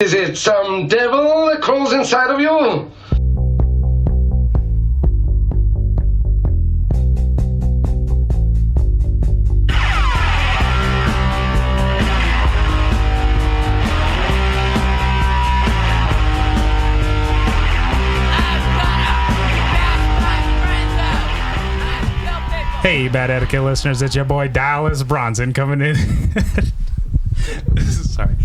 Is it some devil that crawls inside of you? Hey, Bad Etiquette listeners, it's your boy Dallas Bronson coming in. Sorry.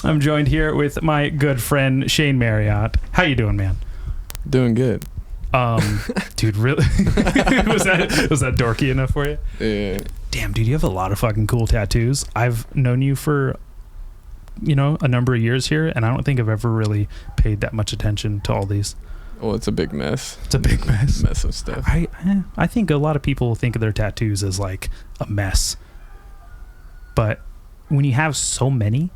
I'm joined here with my good friend Shane Marriott. How you doing, man? Doing good. Dude, really? was that dorky enough for you? Yeah. Damn, dude, you have a lot of fucking cool tattoos. I've known you for, a number of years here, and I don't think I've ever really paid that much attention to all these. Well, it's a big mess. It's a big mess. Mess of stuff. I think a lot of people think of their tattoos as like a mess. But when you have so many,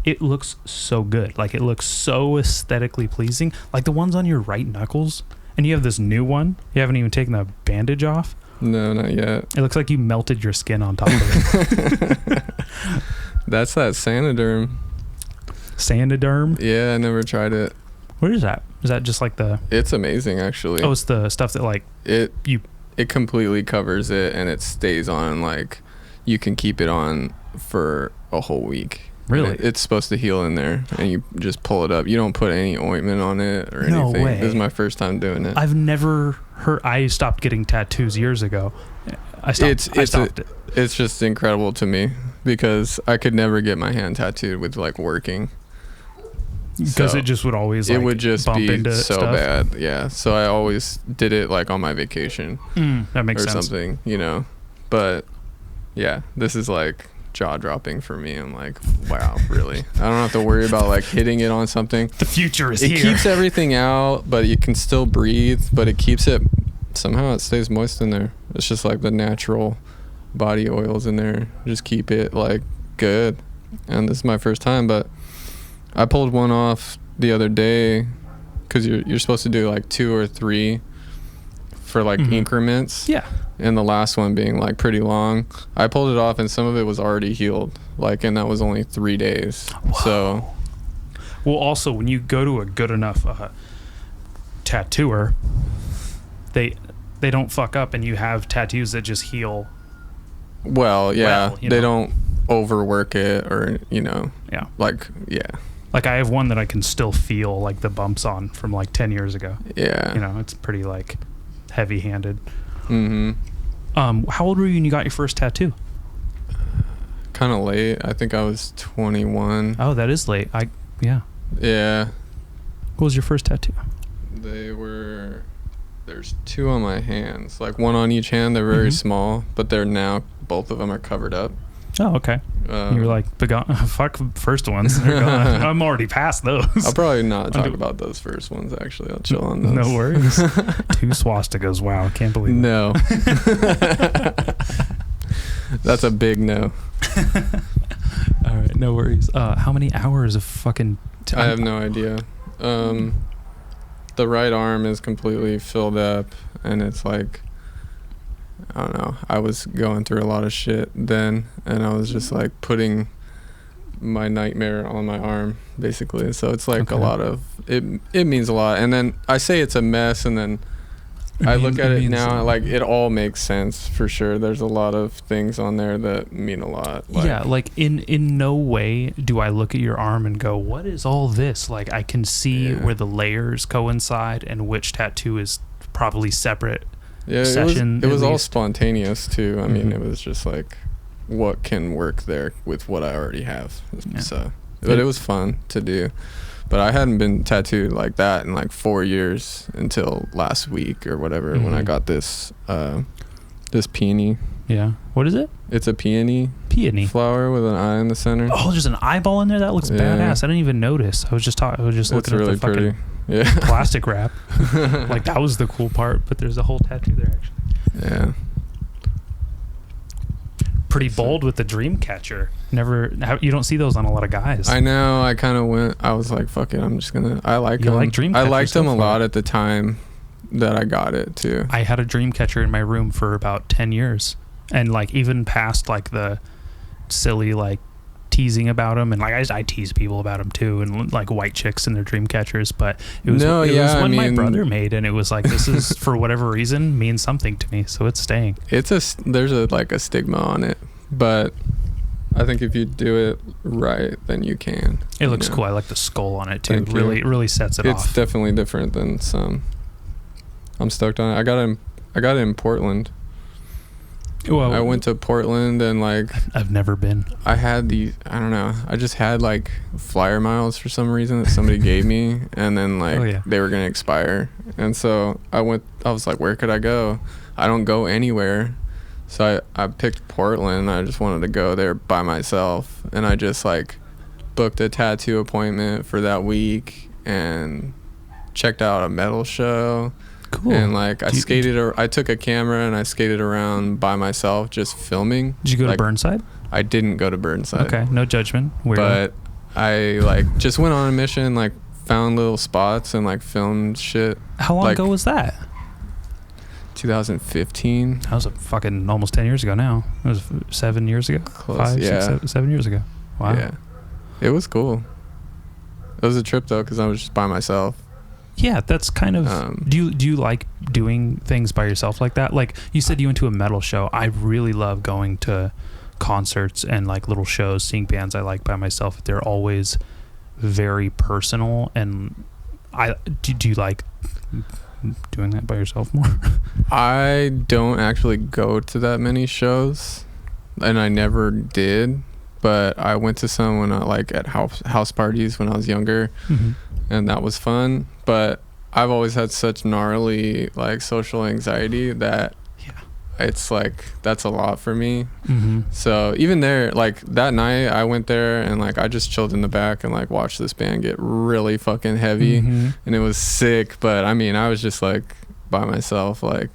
it looks so good. Like, it looks so aesthetically pleasing. Like the ones on your right knuckles, and you have this new one. You haven't even taken the bandage off. No, not yet. It looks like you melted your skin on top of it. That's that Sanoderm. Sanoderm? Yeah, I never tried it. What is that? Is that just like the... It's amazing, actually. Oh, it's the stuff that like... It completely covers it, and it stays on. Like, you can keep it on for a whole week. Really? It's supposed to heal in there, and you just pull it up. You don't put any ointment on it or anything. No way. This is my first time doing it. I've never heard... I stopped getting tattoos years ago. I stopped it. It's just incredible to me, because I could never get my hand tattooed with, like, working. Because it just would always like, it would just bump be into so stuff. bad. Yeah, so I always did it like on my vacation that makes or sense. something, but yeah, this is like jaw-dropping for me. I'm like, wow, really? I don't have to worry about like hitting it on something. The future is it here. It keeps everything out, but you can still breathe, but it keeps it, somehow it stays moist in there. It's just like the natural body oils in there just keep it like good. And this is my first time, but I pulled one off the other day, because you're supposed to do like 2 or 3 for like increments. Yeah. And the last one being like pretty long. I pulled it off, and some of it was already healed. Like, and that was only 3 days. Whoa. So. Well, also when you go to a good enough tattooer, they don't fuck up, and you have tattoos that just heal. Well, yeah, they don't overwork it or Yeah. Like, yeah. Like, I have one that I can still feel like the bumps on from like 10 years ago. Yeah. It's pretty like heavy-handed. Mm-hmm. How old were you when you got your first tattoo? Kind of late. I think I was 21. Oh, that is late. Yeah. Yeah. What was your first tattoo? There's 2 on my hands, like 1 on each hand. They're very small, but they're now, both of them are covered up. Oh, okay. You were like, fuck first ones. They're gone. I'm already past those. I'll probably not talk about those first ones, actually. I'll chill on those. No worries. 2 swastikas. Wow, I can't believe it. No. That's a big no. All right, no worries. How many hours of fucking time? I have no idea. The right arm is completely filled up, and it's like, I don't know. I was going through a lot of shit then, and I was just like putting my nightmare on my arm, basically. So it's like a lot of it. It means a lot. And then I say it's a mess, and then I look at it now, like it all makes sense for sure. There's a lot of things on there that mean a lot. Yeah, like in no way do I look at your arm and go, what is all this? Like, I can see where the layers coincide and which tattoo is probably separate. Yeah, it was all spontaneous too. I mean, it was just like, what can work there with what I already have. So, but it was fun to do. But I hadn't been tattooed like that in like 4 years until last week or whatever, when I got this this peony. Yeah. What is it? It's a peony. Peony Flower with an eye in the center. Oh, there's an eyeball in there? That looks badass. I didn't even notice. I was just looking really at the fucking plastic wrap. Like, that was the cool part, but there's a whole tattoo there, actually. Yeah. Pretty bold with the dream catcher. You don't see those on a lot of guys. I know. I was like, fuck it, I'm just gonna. I like them. Like dream I catcher liked them a so lot at the time that I got it too. I had a dream catcher in my room for about 10 years, and like even past like the silly like teasing about them, and like I tease people about them too, and like white chicks and their dream catchers. But it was one my brother made, and it was like, this is for whatever reason means something to me, so it's staying. There's a stigma on it, but I think if you do it right, then you can. It looks cool. I like the skull on it too. Thank Really, you. really sets it off. It's definitely different than some. I'm stoked on it. I got it in Portland. Well, I went to Portland and like I've never been. I had I don't know. I just had like flyer miles for some reason that somebody gave me, and then like they were gonna expire, and so I was like, where could I go? I don't go anywhere. So I picked Portland. I just wanted to go there by myself, and I just like booked a tattoo appointment for that week and checked out a metal show. Cool. And like I took a camera and I skated around by myself just filming. Did you go to Burnside? I didn't go to Burnside. Okay, no judgment. But I like just went on a mission, like found little spots and like filmed shit. How long ago was that? 2015. That was fucking almost 10 years ago now. It was 7 years ago. Close, 5, yeah. 6, 7 years ago. Wow. Yeah. It was cool. It was a trip though, because I was just by myself. Yeah, that's kind of. Do you like doing things by yourself like that? Like you said, you went to a metal show. I really love going to concerts and like little shows, seeing bands I like by myself. They're always very personal, and do you like doing that by yourself more? I don't actually go to that many shows, and I never did. But I went to some when I like at house parties when I was younger, and that was fun. But I've always had such gnarly like social anxiety that it's like that's a lot for me. So even there, like that night I went there and like I just chilled in the back and like watched this band get really fucking heavy, and it was sick. But I mean, I was just like by myself, like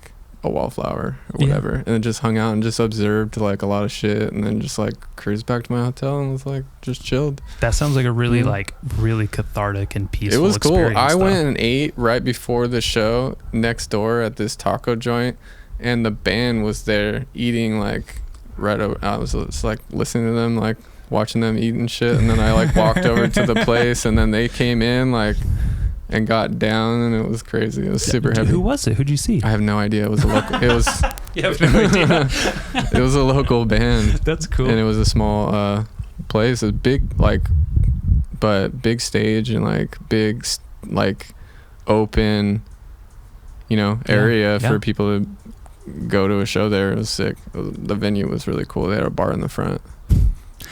a wallflower or whatever, and then just hung out and just observed like a lot of shit, and then just like cruised back to my hotel and was like just chilled. That sounds like a really like really cathartic and peaceful. It was cool. I though. went and ate right before the show next door at this taco joint, and the band was there eating like I was just like listening to them, like watching them eat and shit, and then I like walked over to the place, and then they came in like and got down, and it was crazy. It was super heavy. Who was it? Who'd you see? I have no idea. It was a local. It was. You have no idea. It was a local band. That's cool. And it was a small place, a big but big stage and like big like open, area for people to go to a show there. It was sick. The venue was really cool. They had a bar in the front.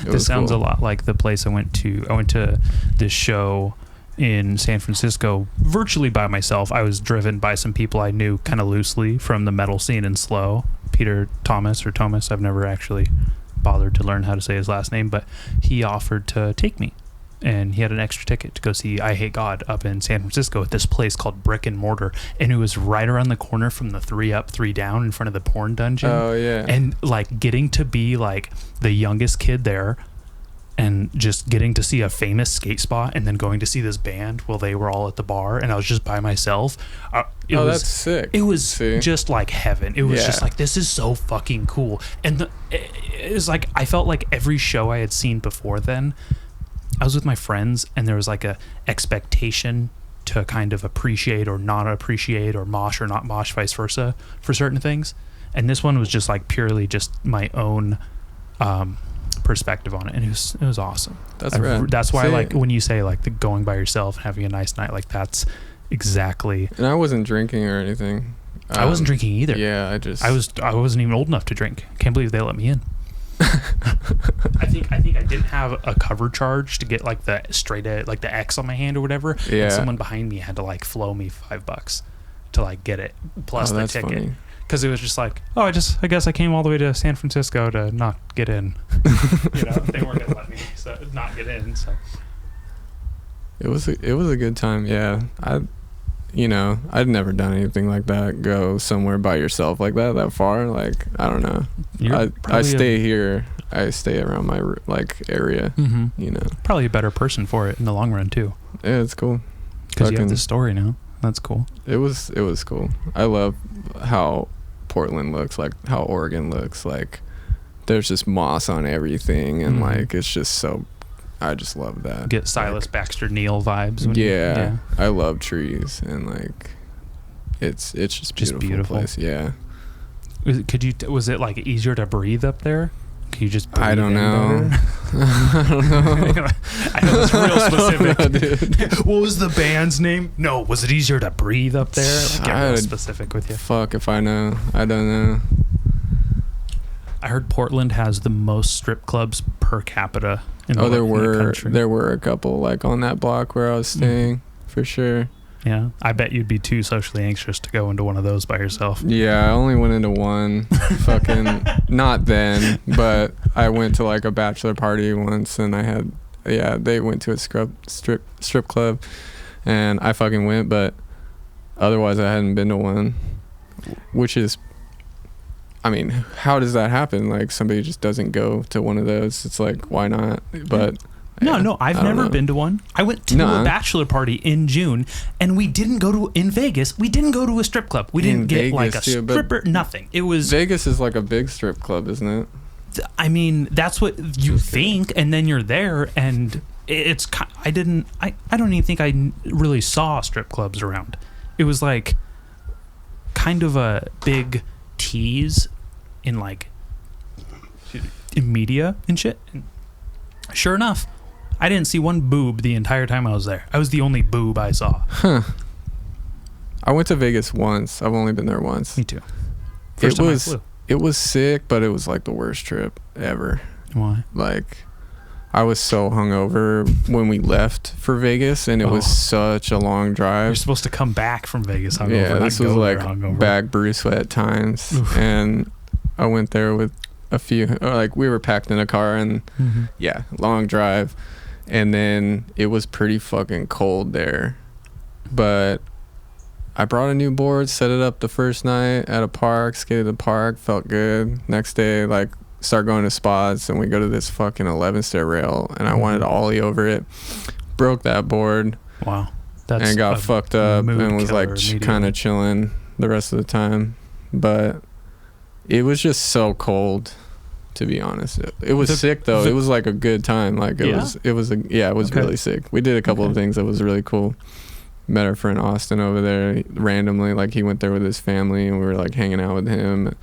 This sounds a lot like the place I went to. I went to this show in San Francisco virtually by myself. I was driven by some people I knew kind of loosely from the metal scene in Slow. Peter Thomas or Thomas, I've never actually bothered to learn how to say his last name, but he offered to take me, and he had an extra ticket to go see I Hate God up in San Francisco at this place called Brick and Mortar, and it was right around the corner from the 3 Up 3 Down in front of the porn dungeon. Oh yeah. And like getting to be like the youngest kid there, and just getting to see a famous skate spot, and then going to see this band while they were all at the bar, and I was just by myself. That's sick. It was just like heaven. It was just like, this is so fucking cool. And it was like, I felt like every show I had seen before then, I was with my friends, and there was like a expectation to kind of appreciate or not appreciate, or mosh or not mosh, vice versa, for certain things. And this one was just like purely just my own perspective on it, and it was awesome. That's right. That's why like when you say like the going by yourself and having a nice night, like that's exactly. And I wasn't drinking or anything. I wasn't drinking either. Yeah, I wasn't even old enough to drink. Can't believe they let me in. I think I didn't have a cover charge to get like the straight like the X on my hand or whatever. Yeah. And someone behind me had to like flow me $5 to like get it plus the ticket. Funny. Because it was just like, I guess I came all the way to San Francisco to not get in. They weren't gonna let me not get in. So it was a good time. Yeah, I'd never done anything like that. Go somewhere by yourself like that far. Like I don't know. I stay here. I stay around my like area. Probably a better person for it in the long run too. Yeah, it's cool. Because you have this story now. That's cool. It was cool. I love how Portland looks, like how Oregon looks, like there's just moss on everything, and Mhm. like it's just so. I just love that. Get Silas Baxter Neal vibes. Yeah, I love trees, and like it's just beautiful place. Yeah. Was it like easier to breathe up there? Could you just breathe I don't in know. better? I don't know. I know it's real specific. I don't know, dude. What was the band's name? No, was it easier to breathe up there? Like, get real specific with you. Fuck if I know. I don't know. I heard Portland has the most strip clubs per capita in the, there in the were country. a couple like on that block where I was staying for sure. Yeah, I bet you'd be too socially anxious to go into one of those by yourself. Yeah, I only went into one. Fucking not then, but I went to like a bachelor party once, and they went to a strip club, and I fucking went, but otherwise I hadn't been to one, which is, I mean, how does that happen? Like somebody just doesn't go to one of those. It's like, why not? But No, I've never been to one. I went to a bachelor party in June, and we didn't go to, in Vegas, we didn't go to a strip club. We didn't get like a stripper, nothing. It was... Vegas is like a big strip club, isn't it? I mean, that's what you think, and then you're there, and it's... I don't even think I really saw strip clubs around. It was like kind of a big tease in like in media and shit. And sure enough, I didn't see one boob the entire time I was there. I was the only boob I saw. Huh. I went to Vegas once. I've only been there once. Me too. First time I flew. It was sick, but it was like the worst trip ever. Why? Like, I was so hungover when we left for Vegas, and it was such a long drive. You're supposed to come back from Vegas hungover. Yeah, this was like back Bruce at times. Oof. And I went there with a few, like we were packed in a car, and long drive. And then it was pretty fucking cold there. But I brought a new board, set it up the first night at a park, skated the park, felt good. Next day, like, start going to spots, and we go to this fucking 11-stair rail, and I wanted to ollie over it. Broke that board. Wow. And got fucked up and was like kind of chilling the rest of the time. But it was just so cold, to be honest. It was sick though. It was like a good time. Like it was really sick. We did a couple of things that was really cool. Met our friend Austin over there randomly. Like he went there with his family, and we were like hanging out with him.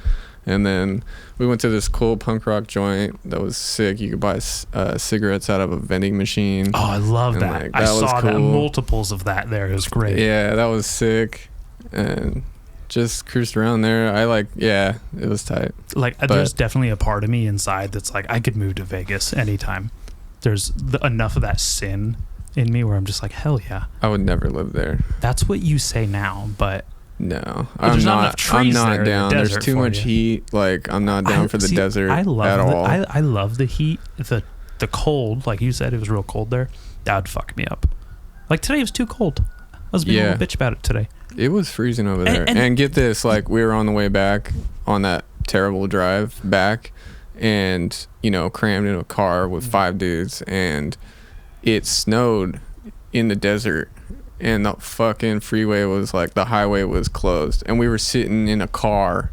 And then we went to this cool punk rock joint that was sick. You could buy cigarettes out of a vending machine. Oh, I love that. Like, I saw that, multiples of that there. It was great. Yeah, that was sick. And just cruised around there. It was tight. Like, there's definitely a part of me inside that's like, I could move to Vegas anytime. There's enough of that sin in me where I'm just like, hell yeah. I would never live there. That's what you say now, but... No, I'm not down. There's too much heat. Like, I'm not down for the desert at all. I love the heat. The cold, like you said, it was real cold there. That would fuck me up. Like, today was too cold. I was being a little bitch about it today. It was freezing over there. And get this, like, we were on the way back on that terrible drive back, and, crammed in a car with 5 dudes, and it snowed in the desert. And the fucking freeway was like, the highway was closed. And we were sitting in a car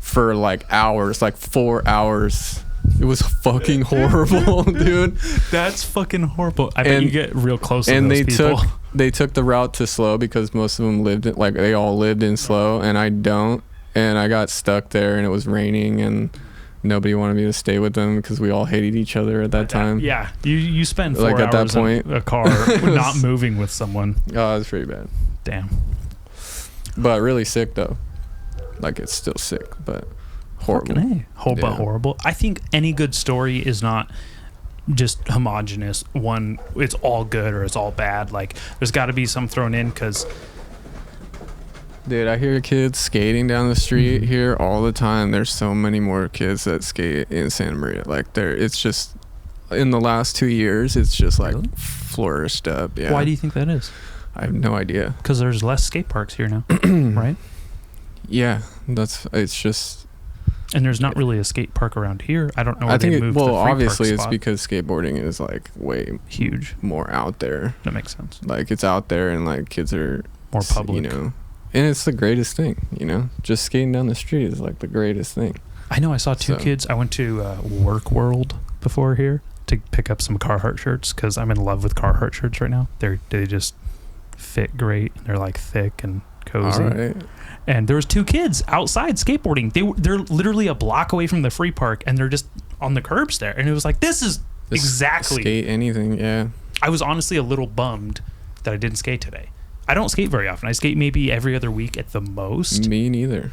for like hours, like 4 hours. It was fucking horrible, dude. That's fucking horrible. I bet you get real close to those people. They took the route to slow because most of them they all lived in slow, and I don't. And I got stuck there, and it was raining, and nobody wanted me to stay with them because we all hated each other at that time. Yeah, you spend 4 hours at that point in a car not moving with someone. Oh, it was pretty bad. Damn. But really sick though. Like, it's still sick, but horrible. But horrible. I think any good story is not just homogenous. One, it's all good or it's all bad. Like, there's got to be some thrown in because... Dude, I hear kids skating down the street here all the time. There's so many more kids that skate in Santa Maria. Like, it's just, in the last 2 years, it's just like flourished up. Yeah. Why do you think that is? I have no idea. Because there's less skate parks here now, right? Yeah, it's just... And there's not really a skate park around here. I don't know where they moved the free obviously park it's spot. because skateboarding is like way huge, more out there. That makes sense. Like, it's out there, and like kids are more public, and it's the greatest thing, just skating down the street is like the greatest thing. I know I saw two So- kids. I went to Work World before here to pick up some Carhartt shirts because I'm in love with Carhartt shirts right now. They just fit great. They're like thick and cozy. All right. And there was two kids outside skateboarding. They're literally a block away from the free park, and they're just on the curbs there. And it was like, this is Just exactly. skate anything. Yeah. I was honestly a little bummed that I didn't skate today. I don't skate very often. I skate maybe every other week at the most. Me neither.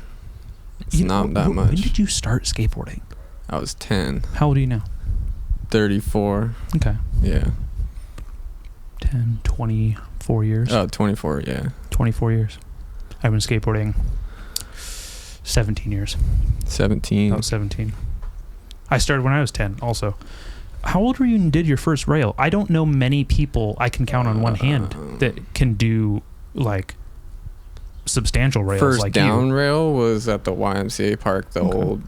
It's not that When much. did you start skateboarding? I was 10, How old are you now? 34. Okay. Yeah. 10, 24 years. Oh, 24. Yeah. 24 years. I've been skateboarding 17 years. 17. About 17. I started when I was 10 also. How old were you and did your first rail? I don't know many people I can count on one hand that can do like substantial rails First like down you. rail was at the YMCA park, the Okay.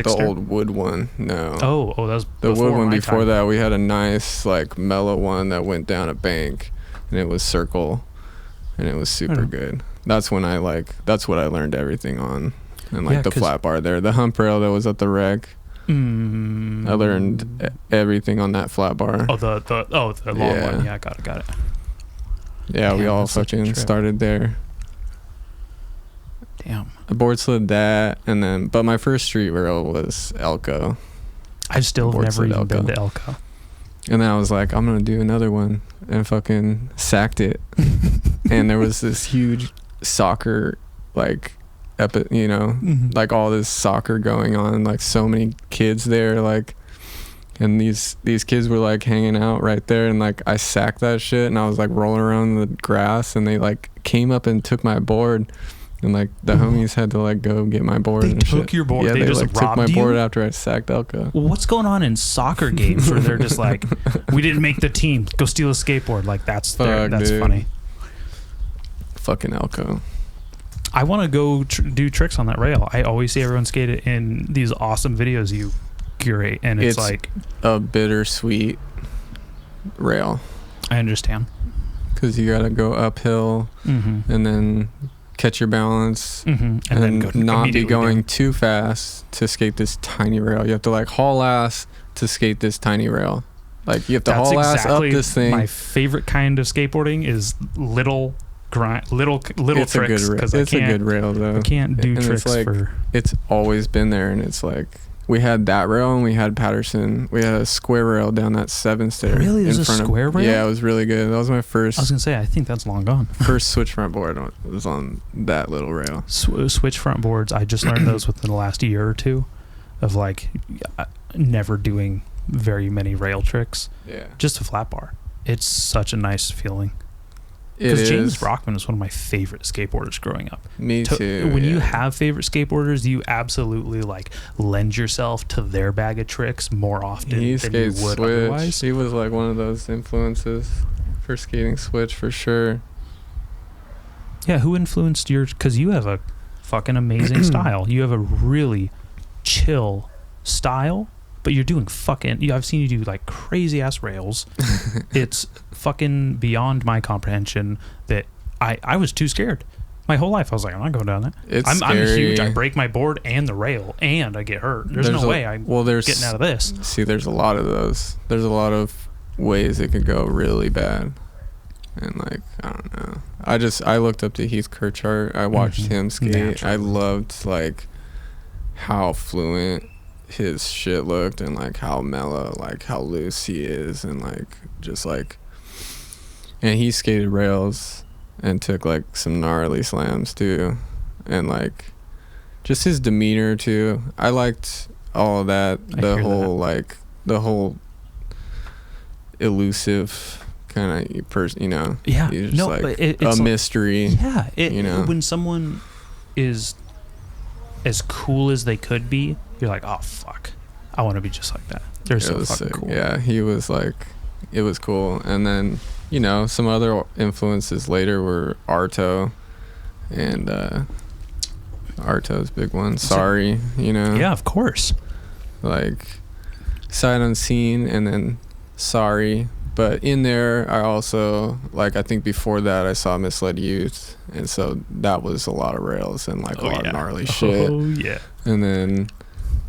The old wood one. No. Oh, that was The wood one my before time. that, we had a nice like mellow one that went down a bank, and it was circle, and it was super good. That's when that's what I learned everything on, and like Yeah, the 'cause- flat bar there, the hump rail that was at the wreck. I learned everything on that flat bar. Oh, the long Yeah. one. Yeah, got it. Yeah, we Damn, all that's such a fucking trip. started there. Damn. I board slid that, and then but my first street rail was Elko, I've still Board never slid even been Elko. to Elko. and then I was like, I'm gonna do another one, and fucking sacked it. And there was this huge soccer like like all this soccer going on, like so many kids there, like, and these kids were like hanging out right there, and like I sacked that shit, and I was like rolling around in the grass, and they like came up and took my board, and like the homies had to like go get my board. They and took shit. your board? Yeah, They just like took robbed my you? board after I sacked Elko. What's going on in soccer games where they're just like, we didn't make the team, go steal a skateboard? Like that's Fuck, that's dude. funny. Fucking Elko. I want to go do tricks on that rail. I always see everyone skate it in these awesome videos you curate, and it's like a bittersweet rail, I understand. because you gotta go uphill Mm-hmm. and then catch your balance, Mm-hmm. And then go not be immediately going down. too fast to skate this tiny rail. You have to like haul ass to skate this tiny rail. Like you have to That's haul exactly ass up this thing. My favorite kind of skateboarding is little It's tricks, because it's a good rail though. I can't do And tricks it's like, for. it's always been there, and it's like we had that rail, and we had Patterson. We had a square rail down that 7 stair. Really? There's in a front square rail? Yeah, it was really good. That was my first I was gonna say I think that's long gone. first switch front board. Was on that little rail. Switch front boards. I just learned those within the last year or two, of like never doing very many rail tricks. Yeah, Just a flat bar. It's such a nice feeling. it Because is. James Brockman is one of my favorite skateboarders growing up. Me too. When you yeah. have favorite skateboarders, you absolutely like lend yourself to their bag of tricks more often he than you skates would switch. otherwise. He was like one of those influences for skating switch for sure. Yeah, who influenced your? Because you have a fucking amazing style. You have a really chill style, but you're doing fucking. I've seen you do like crazy ass rails. It's fucking beyond my comprehension. That I was too scared. My whole life I was like, I'm not going down that. It's I'm scary. huge. I break my board and the rail, and I get hurt. There's no way I'm there's getting out of this. See, there's a lot of those. There's a lot of ways it could go really bad. And like, I don't know. I looked up to Heath Kirchart. I watched him skate. Naturally. I loved like how fluent his shit looked, and like how mellow, like how loose he is, and like just like, and he skated rails and took like some gnarly slams too, and like just his demeanor too. I liked all of that. I The hear whole that. like the whole elusive kind of person, you know. Yeah, You're just no, like but it's a like- mystery. Yeah, you know? when someone is as cool as they could be, you're like, oh fuck, I want to be just like that. They're It so was fucking sick. cool. Yeah, he was like, it was cool. And then, you know, some other influences later were Arto, and Arto's big one. Sorry, you know. Yeah, of course. Like Sight Unseen, and then Sorry. But in there, I also, like, I think before that, I saw Misled Youth. And so that was a lot of rails and, like, a lot of gnarly shit. Oh, yeah. And then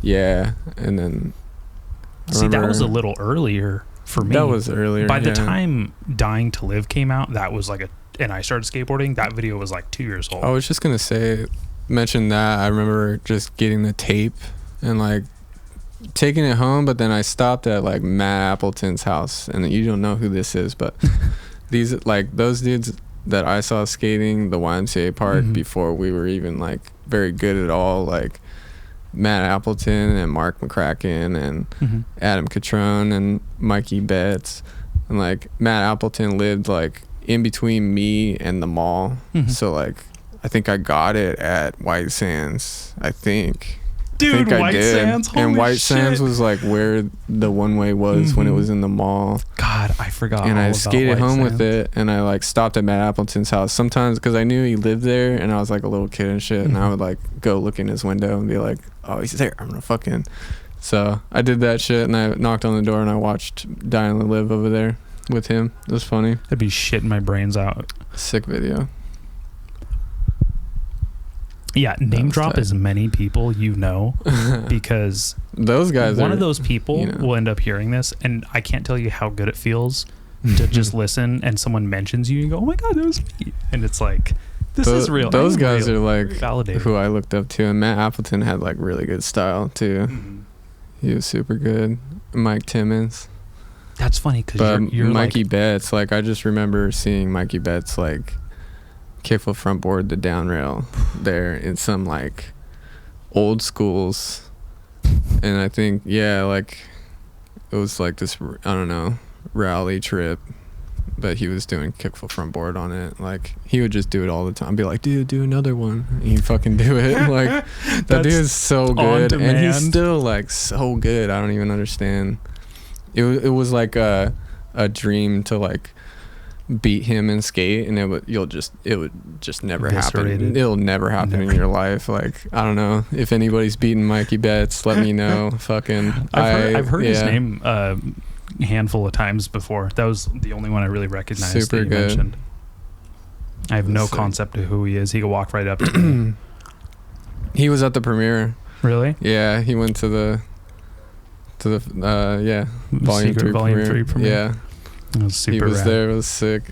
Yeah, and then See, that was a little earlier for me. That was earlier. By the time Dying to Live came out, that was like and I started skateboarding, that video was like 2 years old. I was just gonna mention that. I remember just getting the tape and like taking it home, but then I stopped at like Matt Appleton's house, and you don't know who this is, but those dudes that I saw skating the YMCA park before we were even like very good at all, like Matt Appleton and Mark McCracken and Adam Catrone and Mikey Betts, and like Matt Appleton lived like in between me and the mall, so like I think I got it at White Sands. Dude, White Sands, holy and White shit. Sands was like where the one way was when it was in the mall. God, I forgot. And all I about skated White home Sands. with it, and I like stopped at Matt Appleton's house sometimes because I knew he lived there, and I was like a little kid and shit, and I would like go look in his window and be like, "Oh, he's there. I'm gonna fucking." So I did that shit, and I knocked on the door, and I watched Dying to Live over there with him. It was funny. I'd be shitting my brains out. Sick video. Yeah, name drop tight. as many people because those guys one of those people will end up hearing this, and I can't tell you how good it feels to just listen and someone mentions you and go, "Oh my god, that was me," and it's like, this is real. Those guys are like validated. who I looked up to, and Matt Appleton had like really good style too. He was super good. Mike Timmons. That's funny because you're Mikey like, Betts, like I just remember seeing Mikey Betts like kickflip front board the down rail there in some like old schools, and I think like it was like this, I don't know, rally trip, but he was doing kickflip front board on it. Like he would just do it all the time, be like, "Dude, do another one," and he'd fucking do it. Like that dude is so good, and he's still like so good. I don't even understand. It was like a dream to like beat him and skate, and it would just never happen. It'll never happen in your life. Like I don't know if anybody's beaten Mikey Betts, let me know. Fucking I've heard his name a handful of times before. That was the only one I really recognized. Super that you good. Mentioned. I have no concept of who he is. He could walk right up to me. He was at the premiere. Really? Yeah, he went to the volume 3 premiere. Yeah. It was super he was rad. there. It was sick.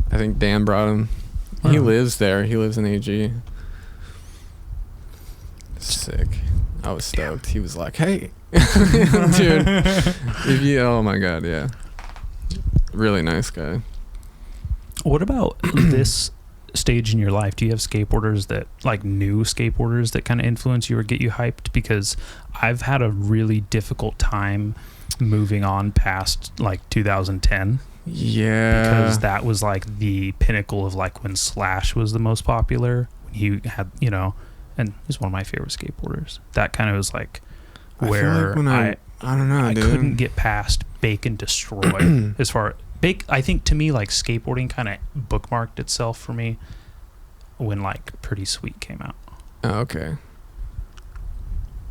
I think Dan brought him. Wow. He lives there. He lives in AG. Sick. I was stoked. He was like, "Hey, dude, oh my god, yeah, really nice guy." What about this stage in your life? Do you have skateboarders that, like new skateboarders that kind of influence you or get you hyped? Because I've had a really difficult time moving on past like 2010. Yeah, because that was like the pinnacle of like when Slash was the most popular. When he had, and he's one of my favorite skateboarders. That kind of was like where I don't know, I dude. couldn't get past Bake and Destroy. As far Bake, I think to me like skateboarding kind of bookmarked itself for me when like Pretty Sweet came out. Oh, okay.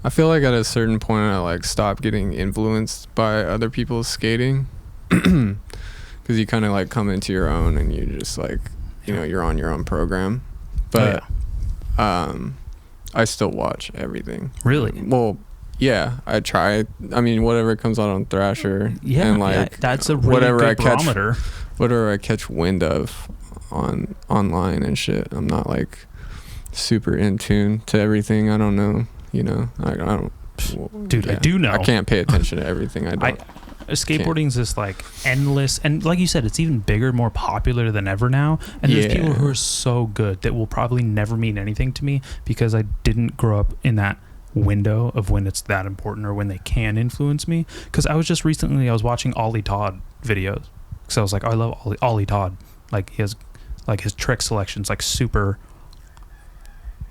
I feel like at a certain point I like stopped getting influenced by other people's skating, because you kind of like come into your own and you just like you're on your own program. But I still watch everything. Really? Well, yeah, I try. I mean, whatever comes out on Thrasher. Yeah, and like that's a really good barometer. Whatever I catch wind of online and shit. I'm not like super in tune to everything. I don't know. I don't. Dude, I do know. I can't pay attention to everything. Skateboarding's this like endless, and like you said, it's even bigger, more popular than ever now. And there's people who are so good that will probably never mean anything to me because I didn't grow up in that window of when it's that important or when they can influence me. Because I was watching Ollie Todd videos because I was like, I love Ollie Todd. Like he has like his trick selections like super.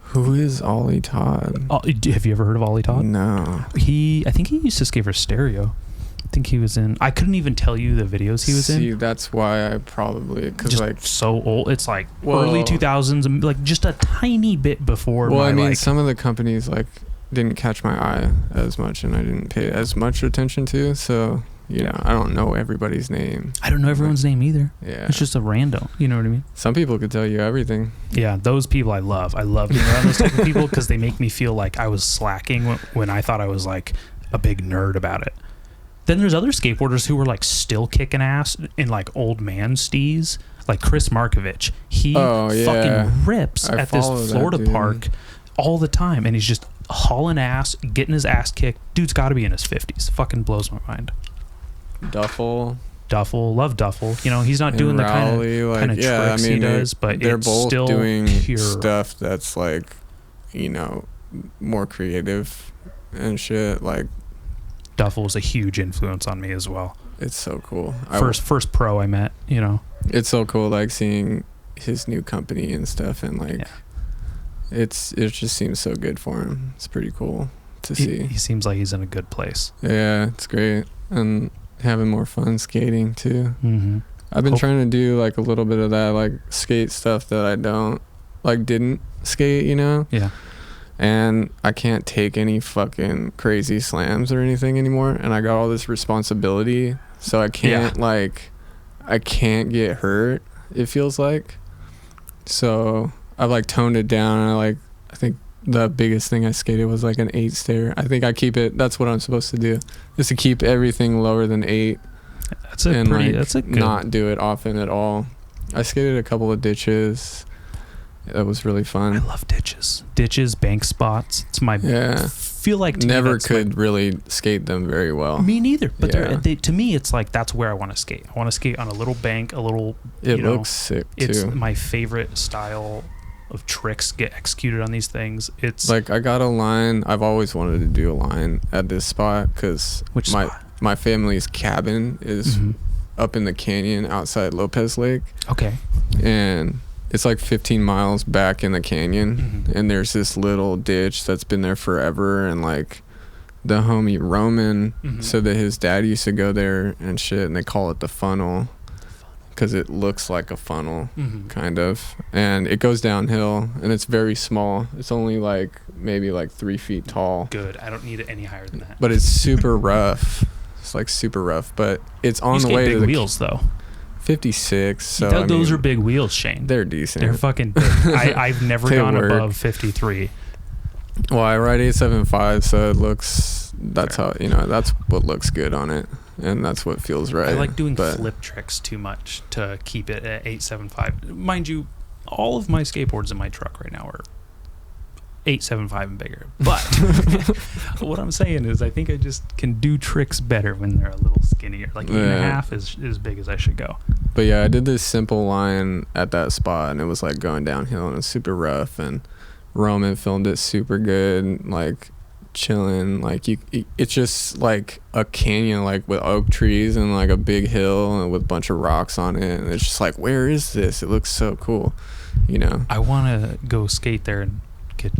Who is Ollie Todd? Have you ever heard of Ollie Todd? No. I think he used to skate for Stereo. I think he was in. I couldn't even tell you the videos he was in. See, that's why I probably just like so old. It's like early 2000s, and like just a tiny bit before. Well, I mean, some of the companies like didn't catch my eye as much, and I didn't pay as much attention to. So You know, I don't know everybody's name. I don't know everyone's name either. Yeah. It's just a rando. You know what I mean? Some people could tell you everything. Yeah, those people I love. I love being around those type of people because they make me feel like I was slacking when I thought I was like a big nerd about it. Then there's other skateboarders who were like still kicking ass in like old man stees. Like Chris Markovich. He fucking rips at this Florida park all the time. And he's just hauling ass, getting his ass kicked. Dude's got to be in his 50s. Fucking blows my mind. Duffel, love Duffel. You know, he's not doing Rowley, the kind of tricks he does, but they're it's both still doing pure stuff that's like, you know, more creative and shit. Like Duffel was a huge influence on me as well. It's so cool. First pro I met, you know. It's so cool, like seeing his new company and stuff, and like it just seems so good for him. It's pretty cool to see. He seems like he's in a good place. Yeah, it's great. And having more fun skating too. Mm-hmm. I've been trying to do like a little bit of that, like skate stuff that I didn't skate, you know? Yeah. And I can't take any fucking crazy slams or anything anymore. And I got all this responsibility. So I can't I can't get hurt, it feels like. So I've like toned it down. And I think the biggest thing I skated was like an 8 stair. I think I keep it, that's what I'm supposed to do, is to keep everything lower than 8. That's a good. Not do it often at all. I skated a couple of ditches. That was really fun. I love ditches, bank spots. It's my feel like never could really skate them very well. Me neither. But to me, it's like that's where I want to skate. I want to skate on a little bank, a little. It looks sick too. It's my favorite style of tricks get executed on these things. It's like I got a line. I've always wanted to do a line at this spot because my family's cabin is up in the canyon outside Lopez Lake. Okay. And it's like 15 miles back in the canyon, and there's this little ditch that's been there forever, and like the homie Roman said that his dad used to go there and shit, and they call it the funnel because it looks like a funnel kind of, and it goes downhill, and it's very small. It's only like maybe like 3 feet tall. Good. I don't need it any higher than that. But it's super rough. It's like super rough, but it's on the way to the wheels though. 56. So those are big wheels, Shane. They're decent. They're fucking big. I've never gone above 53. Well, I ride 875, so it looks. That's how that's what looks good on it, and that's what feels right. I like doing flip tricks too much to keep it at 875. Mind you, all of my skateboards in my truck right now are 875 and bigger. But what I'm saying is I think I just can do tricks better when they're a little skinnier. Like 8.5 is as big as I should go. But yeah, I did this simple line at that spot, and it was like going downhill, and it was super rough, and Roman filmed it super good, like chilling. Like it's just like a canyon, like with oak trees and like a big hill and with a bunch of rocks on it, and it's just like, where is this? It looks so cool, you know. I want to go skate there and get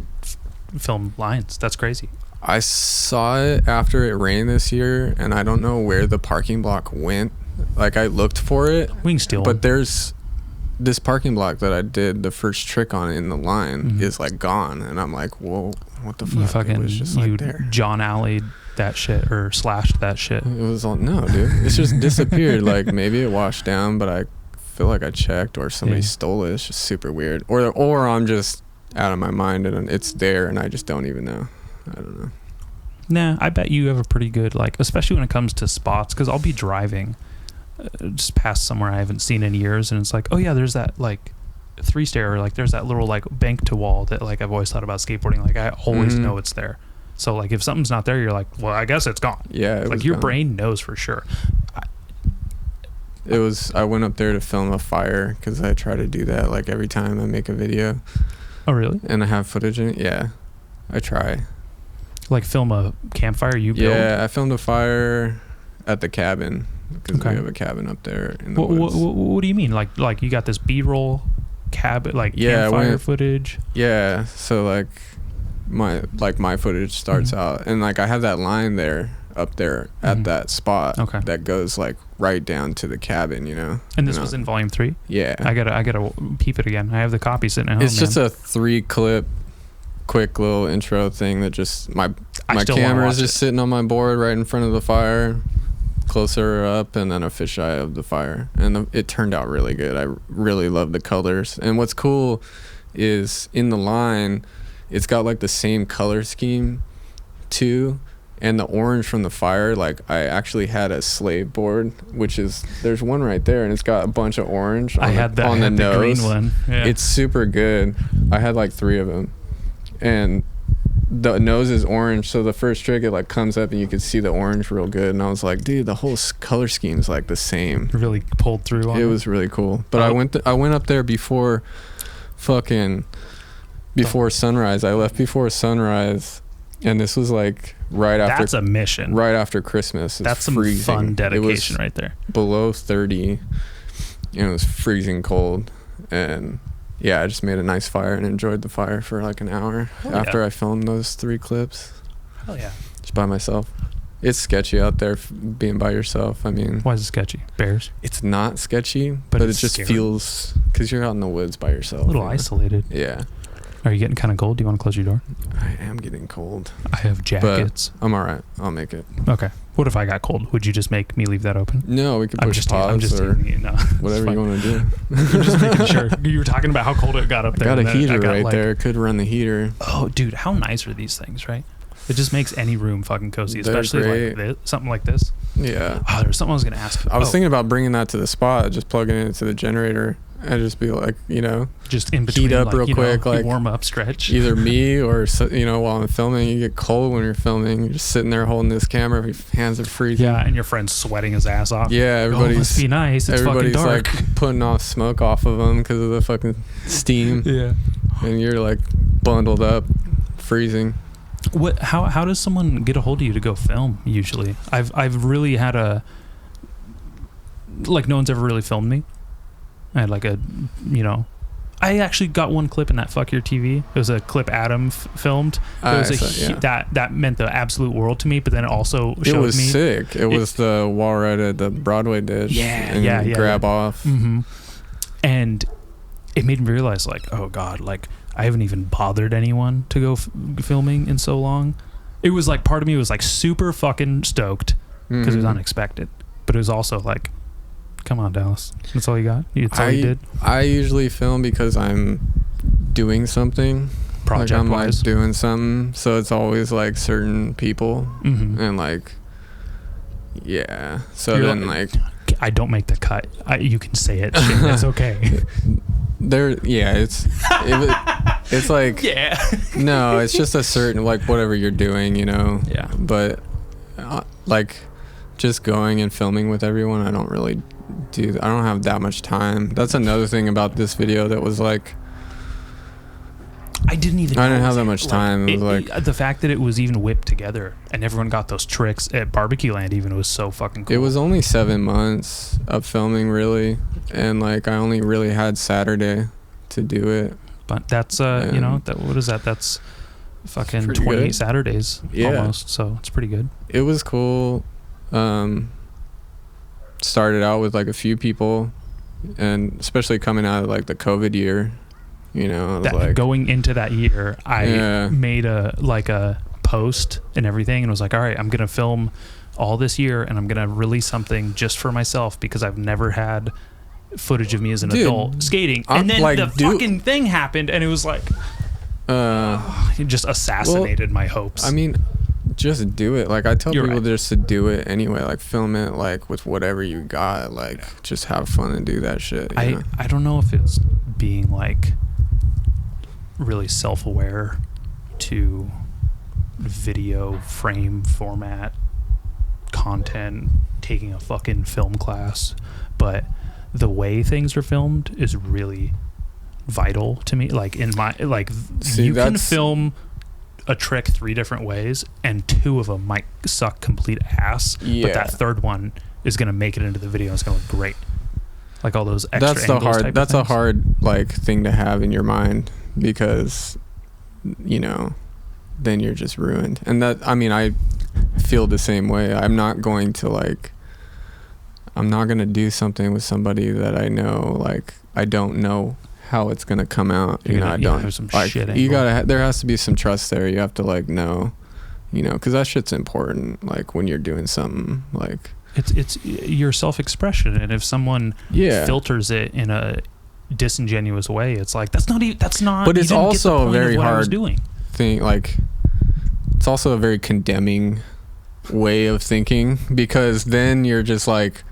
film lines. That's crazy. I saw it after it rained this year, and I don't know where the parking block went. Like I looked for it. We can steal but them. There's this parking block that I did the first trick on in the line is like gone, and I'm like, whoa, what the fuck? You fucking, it was just like there. John Alley'd that shit or slashed that shit. It was all no, dude. It's just disappeared. Like maybe it washed down, but I feel like I checked or somebody stole it. It's just super weird. Or I'm just out of my mind and it's there and I just don't even know. I don't know. Nah, I bet you have a pretty good, like, especially when it comes to spots, because I'll be driving just past somewhere I haven't seen in years, and it's like, oh yeah, there's that like 3 stair, or like there's that little like bank to wall that like I've always thought about skateboarding. Like I always know it's there. So like if something's not there, you're like, well, I guess it's gone. Yeah, like your brain knows for sure. I went up there to film a fire because I try to do that like every time I make a video. Oh really? And I have footage in it. Yeah, I try. Like film a campfire you build? Yeah, I filmed a fire at the cabin because we have a cabin up there in the woods. What do you mean? Like you got this B-roll cabin, like campfire footage? Yeah, so like my footage starts out, and like I have that line there up there at that spot that goes like right down to the cabin, you know. And this was in volume 3? Yeah. I gotta peep it again. I have the copy sitting at home. It's just a 3-clip quick little intro thing that just my camera is just sitting on my board right in front of the fire. closer up, and then a fisheye of the fire, and it turned out really good. I really love the colors, and what's cool is in the line, it's got like the same color scheme too, and the orange from the fire. Like I actually had a slave board, which is there's one right there, and it's got a bunch of orange on the nose. Green one. Yeah. It's super good. I had like 3 of them, and the nose is orange, so the first trick it like comes up and you can see the orange real good, and I was like, dude, the whole color scheme is like the same. Really pulled through on it was really cool. But I went up there before sunrise. I left before sunrise, and this was like that's a mission. Right after Christmas. That's some freezing. Fun dedication right there. Below 30, and it was freezing cold, and yeah, I just made a nice fire and enjoyed the fire for like an hour after I filmed those 3 clips. Hell yeah. Just by myself. It's sketchy out there being by yourself. I mean, why is it sketchy? Bears? It's not sketchy, but it just feels, because you're out in the woods by yourself. A little isolated. Yeah. Are you getting kind of cold? Do you want to close your door? I am getting cold. I have jackets. But I'm all right. I'll make it. Okay. What if I got cold? Would you just make me leave that open? No, we could push pause or whatever you want to do. I'm just making sure. You were talking about how cold it got up there. I got a heater right there. Could run the heater. Oh, dude, how nice are these things, right? It just makes any room fucking cozy, especially like this, something like this. Yeah. Oh, there's something I was going to ask. I was thinking about bringing that to the spot, just plugging it into the generator. And just be like, just in between, heat up real quick, like warm up stretch. Either me or while I'm filming, you get cold when you're filming. You're just sitting there holding this camera, your hands are freezing. Yeah, and your friend's sweating his ass off. Yeah, everybody's must be nice. It's fucking dark. Like putting off smoke off of them because of the fucking steam. Yeah, and you're like bundled up, freezing. What? How does someone get a hold of you to go film? Usually, I've really had no one's ever really filmed me. I had like I actually got one clip in that Fuck Your TV. It was a clip Adam filmed. It was that meant the absolute world to me, but then it also showed me. It was sick. It was the wall right at the Broadway dish. Yeah. Grab off. Mm-hmm. And it made me realize, like, oh God, like I haven't even bothered anyone to go filming in so long. It was like part of me was like super fucking stoked because it was unexpected, but it was also like, come on, Dallas. That's all you got? That's all you did? I usually film because I'm doing something. Project-wise. Like I'm like doing something. So it's always like certain people. Mm-hmm. And like, yeah. So You're then like... I don't make the cut. You can say it. Shit, it's okay. It's like... Yeah. No, it's just a certain, like whatever you're doing, Yeah. But like just going and filming with everyone, I don't really... Dude, I don't have that much time. That's another thing about this video that was like, I didn't have that much time. It was like the fact that it was even whipped together and everyone got those tricks at Barbecue Land. Even was so fucking cool. It was only 7 months of filming, really, and like I only really had Saturday to do it. But that's what is that? That's fucking 28 good. Saturdays almost. So it's pretty good. It was cool. Started out with like a few people, and especially coming out of like the COVID year, going into that year, I made a post and everything, and was like, all right, I'm gonna film all this year, and I'm gonna release something just for myself because I've never had footage of me as an adult skating. And then fucking thing happened, and it was like, it just assassinated my hopes. I mean, just do it. Like I tell people just to do it anyway. Like film it like with whatever you got. Like just have fun and do that shit. I don't know if it's being like really self-aware to video frame format content, taking a fucking film class, but the way things are filmed is really vital to me. Like in my you can film a trick 3 different ways, and 2 of them might suck complete ass, but that third one is going to make it into the video. It's going to look great. Like all those extra that's a hard like thing to have in your mind, because then you're just ruined. And that, I mean, I feel the same way. I'm not going to do something with somebody that I know, like I don't know how it's gonna come out. I don't have some like shit you gotta there has to be some trust there. You have to like know, because that shit's important, like when you're doing something. Like It's your self-expression, and if someone Yeah. filters it in a disingenuous way, it's like that's not. But you it's didn't get the also point of very what I was hard doing. thing, like it's also a very condemning way of thinking, because then you're just like,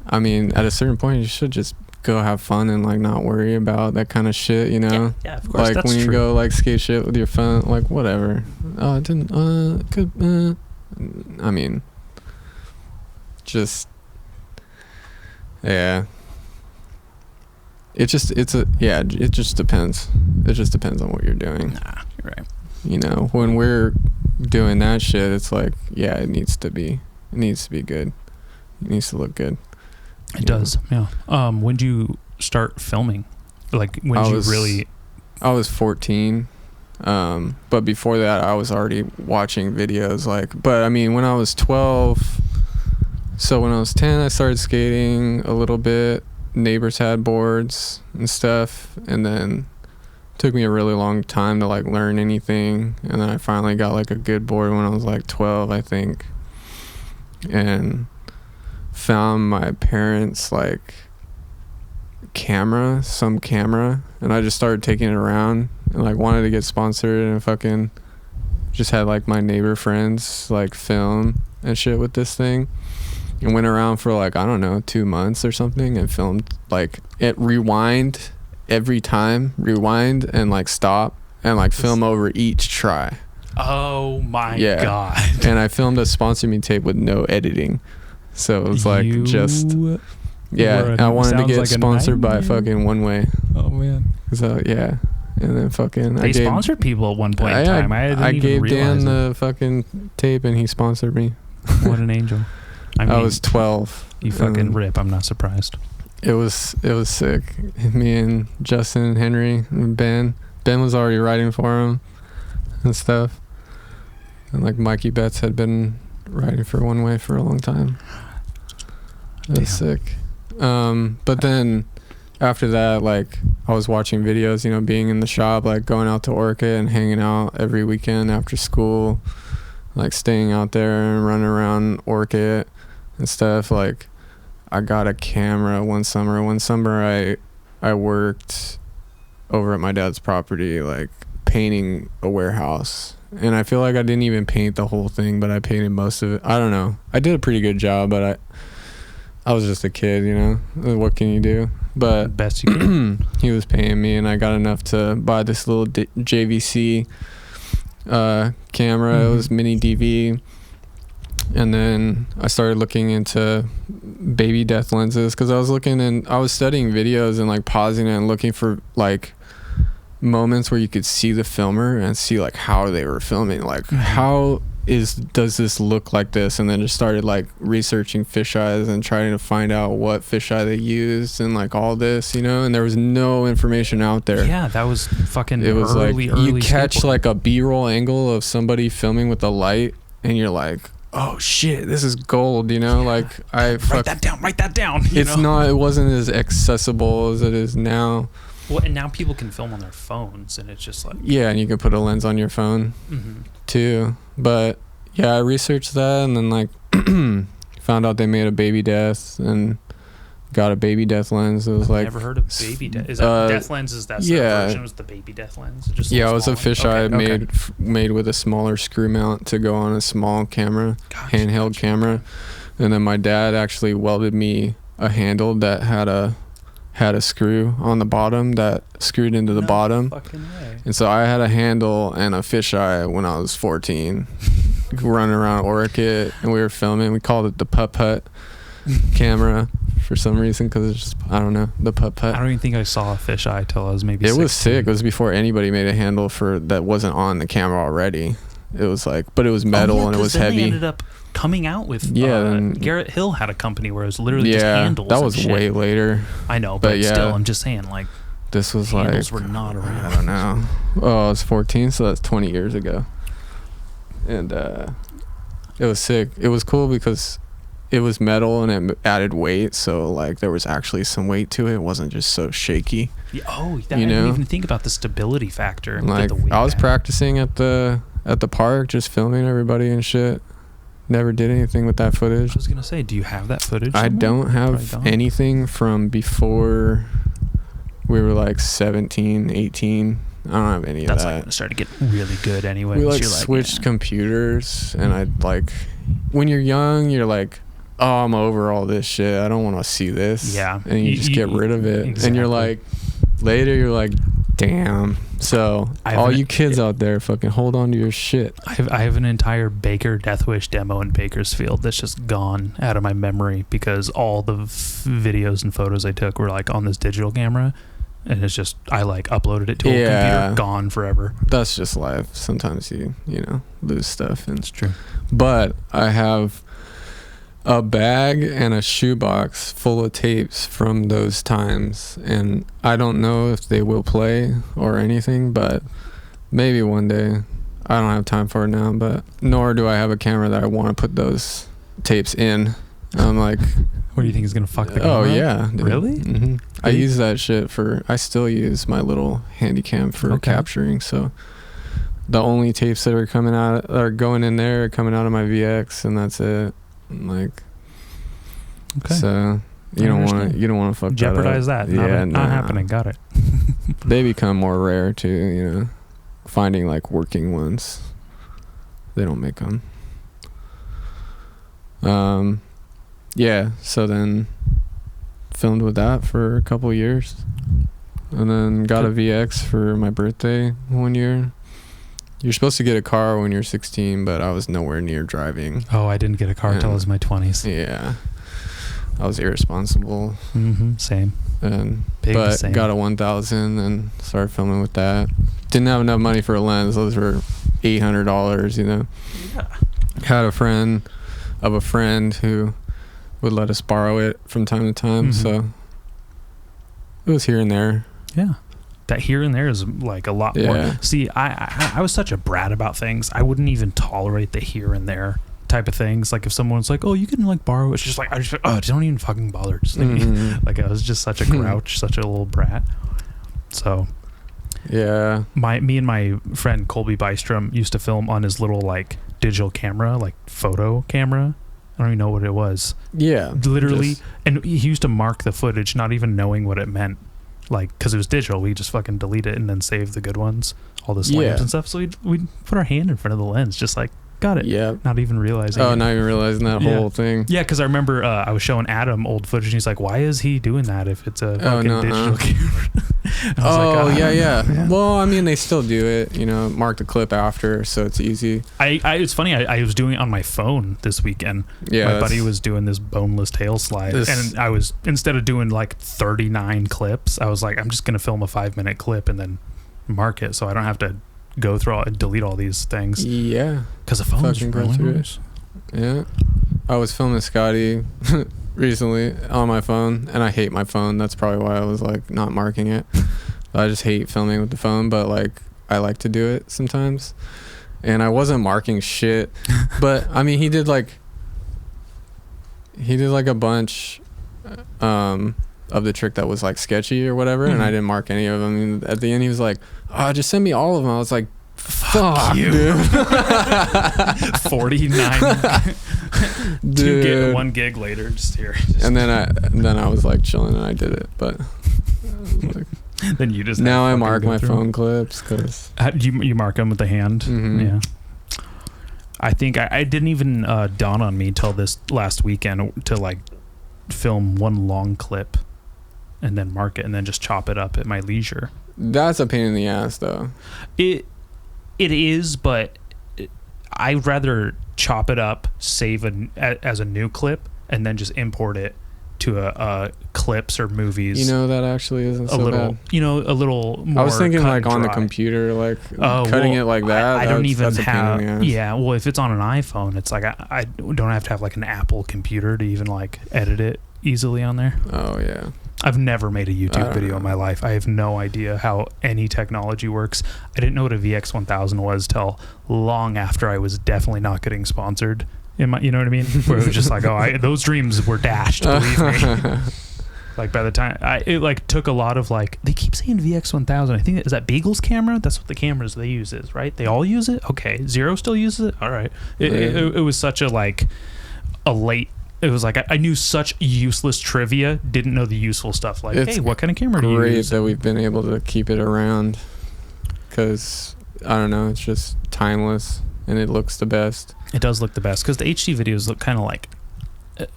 I mean, at a certain point you should just go have fun and like not worry about that kind of shit, you know? Yeah, of course. Like that's when you true. go like skate shit with your phone, like whatever. Oh, it didn't I mean, just yeah. It just depends. It just depends on what you're doing. Nah, you're right. You know, when we're doing that shit, it's like, yeah, it needs to be good. It needs to look good. It does. Yeah. When did you start filming? Like when did you really? I was 14. But before that I was already watching videos, like, but I mean when I was 12, so when I was 10 I started skating a little bit. Neighbors had boards and stuff, and then it took me a really long time to like learn anything, and then I finally got like a good board when I was like 12, I think, and found my parents like some camera, and I just started taking it around and like wanted to get sponsored, and fucking just had like my neighbor friends like film and shit with this thing, and went around for like, I don't know, 2 months or something, and filmed like it, rewind every time, and like stop and like film over each try. Oh my Yeah. god. And I filmed a sponsor me tape with no editing, so it was like I wanted to get like sponsored by fucking One Way. Oh man. So yeah, and then fucking They sponsored people at one point in time. I gave Dan realize the fucking tape and he sponsored me. What an angel. I mean, I was 12. You fucking rip. I'm not surprised. It was sick. Me and Justin and Henry and Ben was already writing for him and stuff, and like Mikey Betts had been writing for One Way for a long time. It was sick. But then after that, like I was watching videos, you know, being in the shop, like going out to Orchid and hanging out every weekend after school, like staying out there and running around Orchid and stuff. Like I got a camera one summer. I worked over at my dad's property, like painting a warehouse, and I feel like I didn't even paint the whole thing, but I painted most of it. I don't know, I did a pretty good job, but I was just a kid, you know, what can you do? But Best you can. he was paying me, and I got enough to buy this little JVC camera. Mm-hmm. It was mini DV. And then I started looking into baby death lenses, because I was studying videos and like pausing it and looking for like moments where you could see the filmer and see like how they were filming, like how does this look like this, and then just started like researching fisheyes and trying to find out what fisheye they used and like all this, you know, and there was no information out there. Yeah, that was fucking It was early you catch skateboarding. like a B-roll angle of somebody filming with a light, and you're like, oh shit, this is gold, you know. Like write that down. It wasn't as accessible as it is now. Well, and now people can film on their phones, and it's just like, Yeah, and you can put a lens on your phone too. But yeah, I researched that, and then like found out they made a baby death and got a baby death lens. It was like, never heard of baby death. Is that death lenses? That's the version. Was the baby death lens? Just yeah, it was a fisheye Okay. made with a smaller screw mount to go on a small camera, handheld camera. And then my dad actually welded me a handle that had a screw on the bottom that screwed into the bottom. Fucking way. And so I had a handle and a fisheye when I was 14, running around Orchid, and we were filming. We called it the putt-putt camera for some reason, because it's just, I don't know, the putt-putt. I don't even think I saw a fisheye till I was maybe 16. It was sick. It was before anybody made a handle that wasn't on the camera already. It was like, but it was metal and it was heavy. They ended up coming out with then Garrett Hill had a company where it was literally just handles. That was and shit. way later. I know, but still, I'm just saying, like, this was handles like, were not around. I don't know. Oh, I was 14, so that's 20 years ago. And it was sick. It was cool because it was metal and it added weight, so like there was actually some weight to it. It wasn't just so shaky. Yeah, I didn't even think about the stability factor. Like I was practicing at the park, just filming everybody and shit, Never did anything with that I footage. was gonna say, do you have that footage? I somewhere? don't Probably have don't. anything from before we were like 17, 18. I don't have any That's of like that. when it started to get really good anyway. We like You're switched yeah. computers, and I like, when you're young, you're like, oh, I'm over all this shit. I don't want to see this. Yeah. And you just get rid of it. Exactly. And you're like, later, you're like, damn. So all you kids out there, fucking hold on to your shit. I have an entire Baker Death Wish demo in Bakersfield that's just gone out of my memory because all the videos and photos I took were like on this digital camera, and it's just I like uploaded it to a computer, gone forever. That's just life. Sometimes you know, lose stuff. And It's true. but I have a bag and a shoebox full of tapes from those times, and I don't know if they will play or anything, but maybe one day. I don't have time for it now, but nor do I have a camera that I want to put those tapes in. I'm like, What do you think is gonna fuck the camera? oh yeah, dude. Really? Mm-hmm. I use that shit I still use my little handy cam for capturing. So the only tapes that are going in there are coming out of my VX, and that's it. Like, so you don't want to fuck jeopardize that up. that. Not happening. Got it. They become more rare too. You know, finding like working ones. They don't make them. Yeah. So then filmed with that for a couple years, and then got a VX for my birthday one year. You're supposed to get a car when you're 16, but I was nowhere near driving. Oh, I didn't get a car until I was in my 20s. Yeah. I was irresponsible. Same. But same. got a 1000 and started filming with that. Didn't have enough money for a lens. Those were $800, you know. Yeah. Had a friend of a friend who would let us borrow it from time to time. So it was here and there. Yeah. That here and there is like a lot more. See, I was such a brat about things. I wouldn't even tolerate the here and there type of things. Like if someone's like, oh, you can like borrow, it's just like, don't even fucking bother. Just like I was just such a grouch, such a little brat. So yeah, me and my friend Colby Bystrom used to film on his little like digital camera, like photo camera. I don't even know what it was. Yeah. Literally. And he used to mark the footage, not even knowing what it meant. Like, because it was digital, we just fucking delete it and then save the good ones, all the slams and stuff. So we'd put our hand in front of the lens, just like, got it. Yeah. Not even realizing not even realizing that whole thing. Yeah, because I remember I was showing Adam old footage, and he's like, why is he doing that if it's a fucking digital camera? Yeah. Well, I mean, they still do it, you know, mark the clip after, so it's easy. It's funny, I was doing it on my phone this weekend. Yeah. My buddy was doing this boneless tail slide, and I was, instead of doing like 39 clips, I was like, I'm just going to film a 5-minute clip and then mark it so I don't have to go through and delete all these things. Yeah. Because the phone's really nice. Yeah. I was filming Scotty recently on my phone, and I hate my phone. That's probably why I was like not marking it. I just hate filming with the phone, but like I like to do it sometimes. And I wasn't marking shit, but I mean he did like a bunch of the trick that was like sketchy or whatever, and I didn't mark any of them. And at the end he was like, oh, just send me all of them. I was like, fuck you, dude. 49 dude. 1 gig later, just here. And then I was like chilling and I did it, but like, then you just now I mark my phone clips because you mark them with the hand. Yeah. I think I didn't even dawn on me till this last weekend to like film one long clip and then mark it and then just chop it up at my leisure. That's a pain in the ass though. It is, but I'd rather chop it up, save as a new clip, and then just import it to a clips or movies. You know, that actually isn't so bad. You know, a little more. I was thinking like on the dry. computer, like cutting it like that. I don't even that's have. Yeah, well, if it's on an iPhone, it's like I don't have to have like an Apple computer to even like edit it easily on there. Oh yeah. I've never made a YouTube video in my life. I have no idea how any technology works. I didn't know what a VX1000 was till long after I was definitely not getting sponsored. You know what I mean? Where it was just like, those dreams were dashed, believe me. Like by the time it like took a lot of like, they keep saying VX1000. I think is that Beagle's camera. That's what the cameras they use is, right? They all use it. Okay, Zero still uses it. All right. It was such a like a late. It was like I knew such useless trivia, didn't know the useful stuff. Like, hey, what kind of camera do you use? Great that we've been able to keep it around, because I don't know, it's just timeless and it looks the best. It does look the best because the HD videos look kind of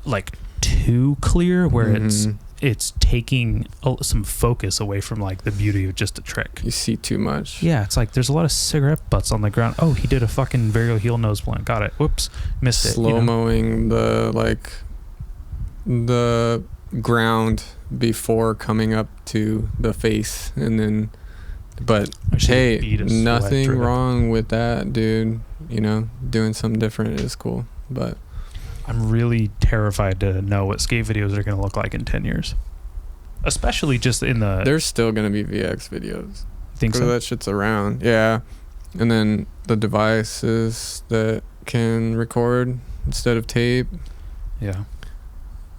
like too clear, where it's taking some focus away from like the beauty of just a trick. You see too much. Yeah, it's like there's a lot of cigarette butts on the ground. Oh, he did a fucking varial heel nose blunt. Got it. Whoops, missed it. Slow-moing the ground before coming up to the face, and then. But hey, nothing wrong with that, dude. You know, doing something different is cool. But I'm really terrified to know what skate videos are going to look like in 10 years. Especially just in the... There's still going to be VX videos. Think so? That shit's around. Yeah. And then the devices that can record instead of tape. Yeah.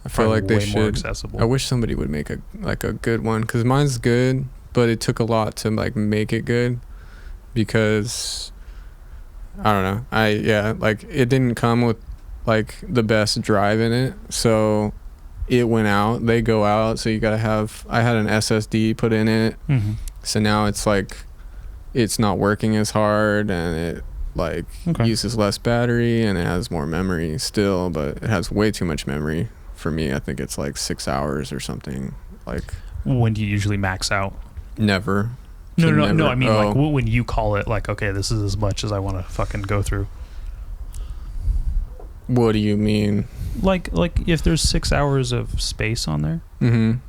I feel like they should... more accessible. I wish somebody would make a good one, because mine's good, but it took a lot to like make it good, because I don't know. It didn't come with like the best drive in it, so it went out. They go out, so you gotta have. I had an SSD put in it, so now it's like it's not working as hard, and it like uses less battery, and it has more memory still, but it has way too much memory for me. I think it's like 6 hours or something. Like, when do you usually max out? Never. No. I mean, like when you call it, like, okay, this is as much as I want to fucking go through. What do you mean? Like if there's 6 hours of space on there.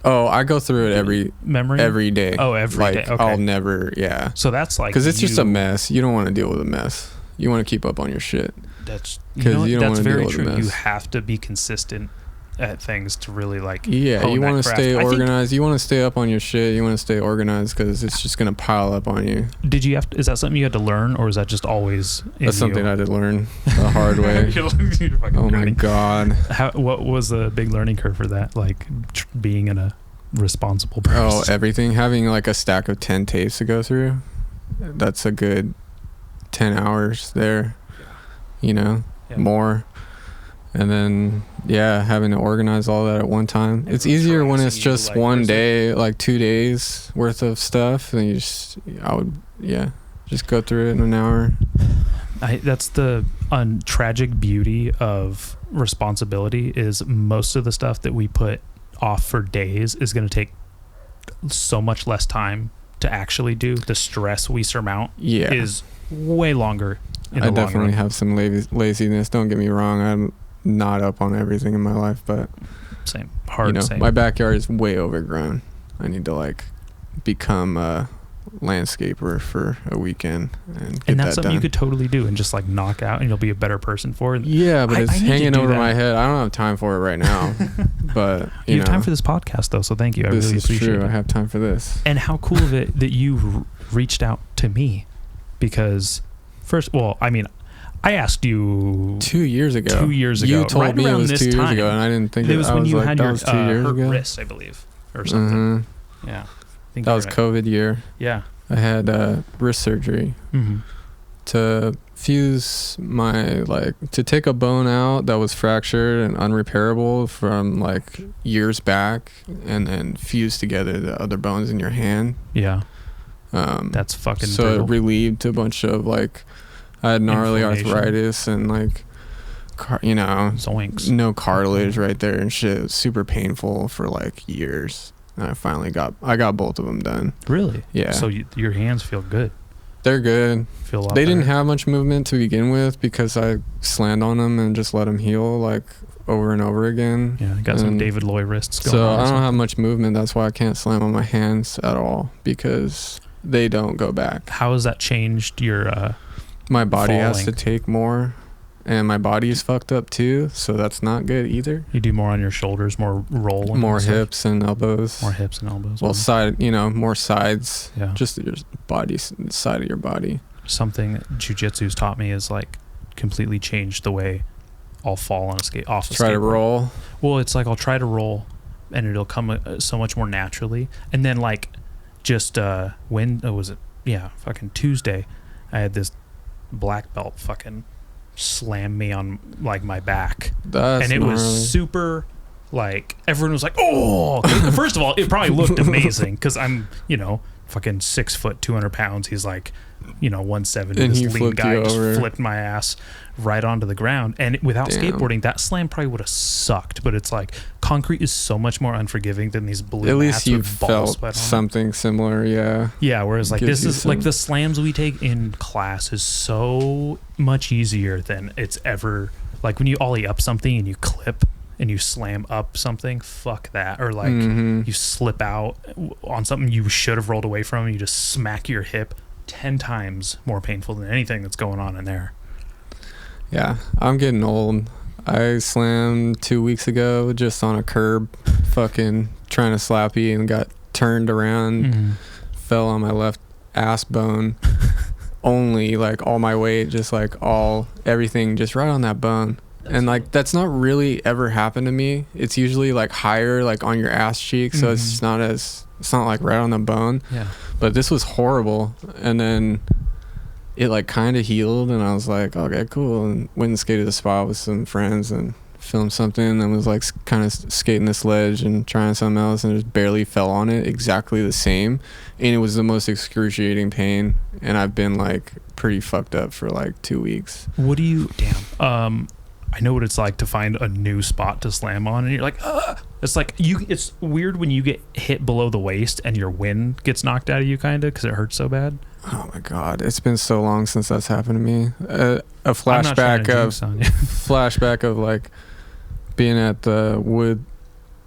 Oh, I go through it every day. Oh, every day. Okay. I'll never. Yeah. So that's like, because it's just a mess. You don't want to deal with a mess. You want to keep up on your shit. That's because you don't want to deal with a mess. You have to be consistent at things to really like. Yeah, you want to stay organized. You want to stay up on your shit. You want to stay organized, because it's just gonna pile up on you. Did you have to, is that something you had to learn, or is that just always in That's something I had to learn the hard way. Oh my god. What was the big learning curve for that, like being in a responsible person? Oh, everything. Having like a stack of 10 tapes to go through, that's a good 10 hours there, more. And then having to organize all that at one time. It's easier when it's just like one day, like 2 days worth of stuff, and just go through it in an hour. That's the tragic beauty of responsibility, is most of the stuff that we put off for days is going to take so much less time to actually do. The stress we surmount is way longer in the long run. I definitely have some laziness, don't get me wrong. I'm not up on everything in my life, but same. My backyard is way overgrown. I need to like become a landscaper for a weekend and that's something you could totally do and just like knock out, and you'll be a better person for it. Yeah, but it's hanging over my head. I don't have time for it right now. But you have time for this podcast though, so thank you. I really appreciate it. I have time for this. And how cool of it that you reached out to me, because I asked you 2 years ago. 2 years ago. You told me it was 2 years ago, and I didn't think it was when you had your 2 years ago. wrist, I believe, or something. Yeah, I think that was right. COVID year. Yeah, I had wrist surgery to fuse to take a bone out that was fractured and unrepairable from like years back, and then fuse together the other bones in your hand. Yeah, that's fucking. So brutal. It relieved a bunch of like. I had gnarly arthritis and like, zoinks. No cartilage right there and shit. It was super painful for like years. And I finally got both of them done. Really? Yeah. So your hands feel good. They're good. Feel a lot They better. didn't have much movement to begin with, because I slammed on them and just let them heal like over and over again. Yeah, got some David Loy wrists going on. So I don't have much movement. That's why I can't slam on my hands at all, because they don't go back. How has that changed your my body has length? to take more, and my body is fucked up too, so that's not good either. You do more on your shoulders, more rolling, more hips and elbows. More hips and elbows. Well, more sides. Yeah. Just your body, side of your body. Something that jiu-jitsu's taught me is like completely changed the way I'll fall on a skate off a skateboard. Try to roll. Well, it's like I'll try to roll, and it'll come so much more naturally. And then like just fucking Tuesday, I had this black belt fucking slam me on like my back. That's and it was super like, everyone was like, oh. First of all, it probably looked amazing because I'm, fucking 6 foot 200 pounds. He's like 170. And this he lean guy just over. flipped my ass right onto the ground. And without skateboarding, that slam probably would have sucked. But it's like, concrete is so much more unforgiving than these blue At mats least you with ball felt sweat on something similar. yeah, whereas like Gives this you is like some- the slams we take in class is so much easier than it's ever, like when you ollie up something and you clip and you slam up something, fuck that. Or like you slip out on something you should have rolled away from and you just smack your hip. 10 times more painful than anything that's going on in there. Yeah, I'm getting old. I slammed 2 weeks ago just on a curb, fucking trying to slappy, and got turned around, fell on my left ass bone. Only like all my weight, just like everything just right on that bone. And like that's not really ever happened to me. It's usually like higher, like on your ass cheek, so it's not like right on the bone. Yeah. But this was horrible. And then it like kind of healed, and I was like, okay, cool. And went and skated the spot with some friends and filmed something, and was like kind of skating this ledge and trying something else, and just barely fell on it exactly the same. And it was the most excruciating pain. And I've been like pretty fucked up for like 2 weeks. What do you, I know what it's like to find a new spot to slam on, and you're like, it's like it's weird when you get hit below the waist and your wind gets knocked out of you, kind of, because it hurts so bad. Oh my god, it's been so long since that's happened to me. A I'm not trying to jinx on you. flashback of like being at the Wood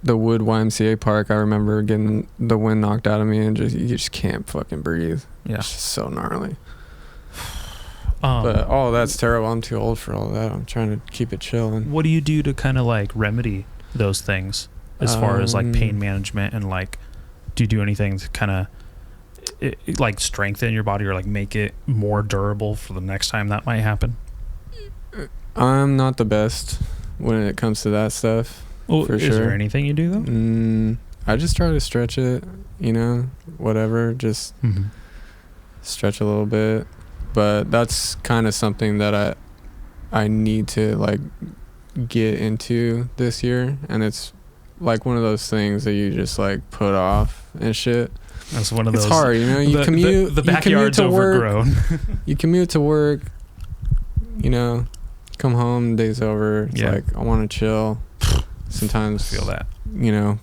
YMCA park. I remember getting the wind knocked out of me, and you just can't fucking breathe. Yeah. It's just so gnarly. But that's terrible. I'm too old for all that. I'm trying to keep it chilling. What do you do to kind of like remedy those things as far as like pain management, and like, do you do anything to kind of like strengthen your body or like make it more durable for the next time that might happen? I'm not the best when it comes to that stuff. Well, for is sure. there anything you do though? I just try to stretch it, whatever, just stretch a little bit. But that's kind of something that I need to like get into this year, and it's like one of those things that you just like put off and shit. That's one of those. It's hard, you commute. The backyard's overgrown. You commute to work, come home, day's over. It's like, I want to chill. Sometimes I feel that.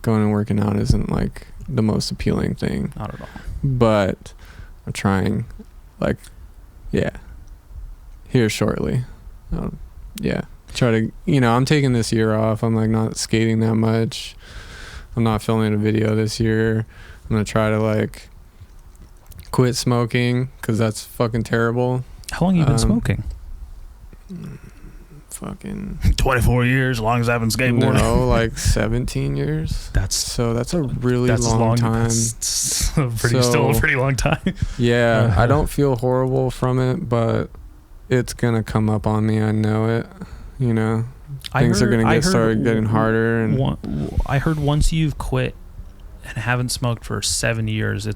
Going and working out isn't like the most appealing thing. Not at all. But I'm trying, like, here shortly. Try to, I'm taking this year off. I'm like not skating that much. I'm not filming a video this year. I'm going to try to like quit smoking because that's fucking terrible. How long have you been smoking? Fucking 24 years, as long as I've been skateboarding. No, like 17 years. That's a really long time. That's still a pretty long time. Yeah, I don't feel horrible from it, but it's gonna come up on me. I know it. Things are gonna start getting harder. And I heard once you've quit and haven't smoked for 7 years,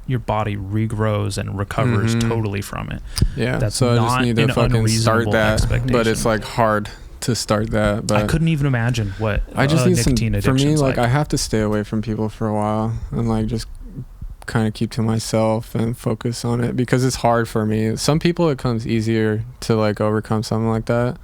your body regrows and recovers totally from it. Yeah, that's so I just need to fucking start that. But it's like hard to start that. But I couldn't even imagine what I just need nicotine some. For me, like I have to stay away from people for a while and like just kind of keep to myself and focus on it, because it's hard for me. Some people it comes easier to like overcome something like that,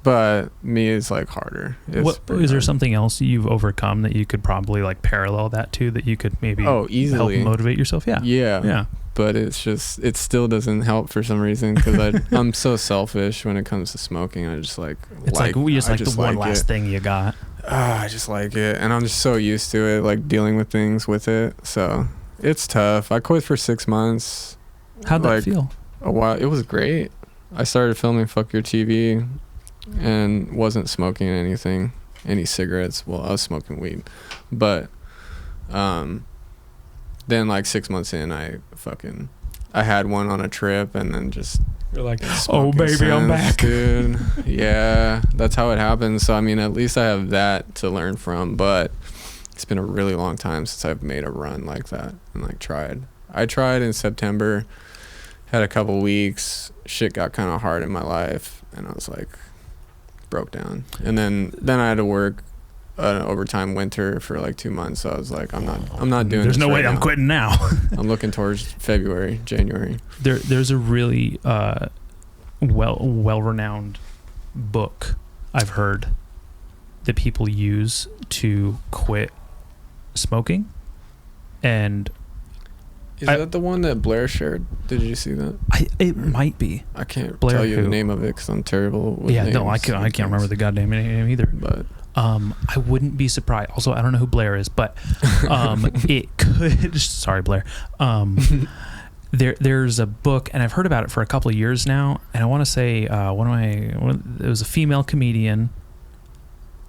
but me it's like harder. Is there something else you've overcome that you could probably like parallel that to, that you could maybe easily help motivate yourself? Yeah. But it's just, it still doesn't help for some reason, because I'm so selfish when it comes to smoking. I just like it's like we just like the one last thing you got. I just like it, and I'm just so used to it, like dealing with things with it. So it's tough. I quit for 6 months. How'd that feel? A while. It was great. I started filming Fuck Your TV and wasn't smoking any cigarettes. Well, I was smoking weed, but then like 6 months in, I had one on a trip, and then just you're like, oh baby, I'm back, dude. Yeah, that's how it happens. So I mean, at least I have that to learn from. But it's been a really long time since I've made a run like that and like tried. I tried in September, had a couple weeks, shit got kind of hard in my life, and I was like, broke down. And then I had to work an overtime winter for like 2 months. So I was like, I'm not doing There's this no right way now. I'm quitting now. I'm looking towards February, January. There's a really well-renowned book I've heard that people use to quit smoking, and Is that the one that Blair shared? Did you see that? it might be. I can't Blair tell you who? the name of it because I'm terrible with names. No, I can't remember the goddamn name either. But I wouldn't be surprised. Also, I don't know who Blair is, but it could. Sorry, Blair. There's a book, and I've heard about it for a couple of years now. And I want to say it was a female comedian.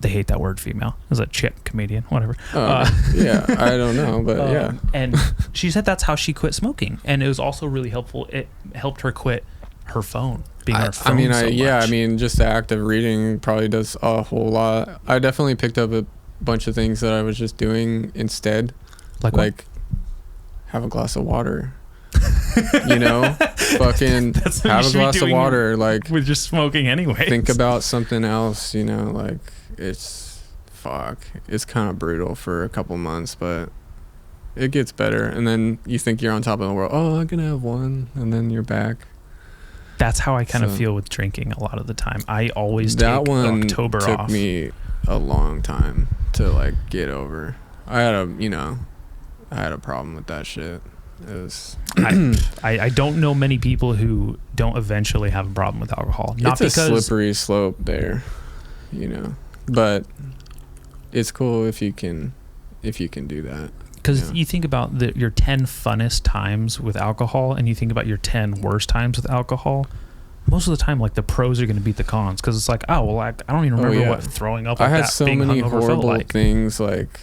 They hate that word, female. It was a chick comedian, whatever. Yeah, I don't know, but yeah. And she said that's how she quit smoking, and it was also really helpful. It helped her quit her phone. I mean, just the act of reading probably does a whole lot. I definitely picked up a bunch of things that I was just doing instead. Like have a glass of water. Fucking have a glass of water. Like with just smoking anyway. Think about something else, like it's kind of brutal for a couple months, but it gets better. And then you think you're on top of the world. Oh, I'm going to have one. And then you're back. That's how I kind of feel with drinking a lot of the time. I always take October off. That one took me a long time to like get over. I had a problem with that shit. It was I don't know many people who don't eventually have a problem with alcohol. It's a slippery slope there, but it's cool if you can do that. Because you think about your 10 funnest times with alcohol, and you think about your 10 worst times with alcohol. Most of the time, like the pros are going to beat the cons, because it's like, oh well, I don't even remember what throwing up. Like I had that so being many hungover horrible like. things like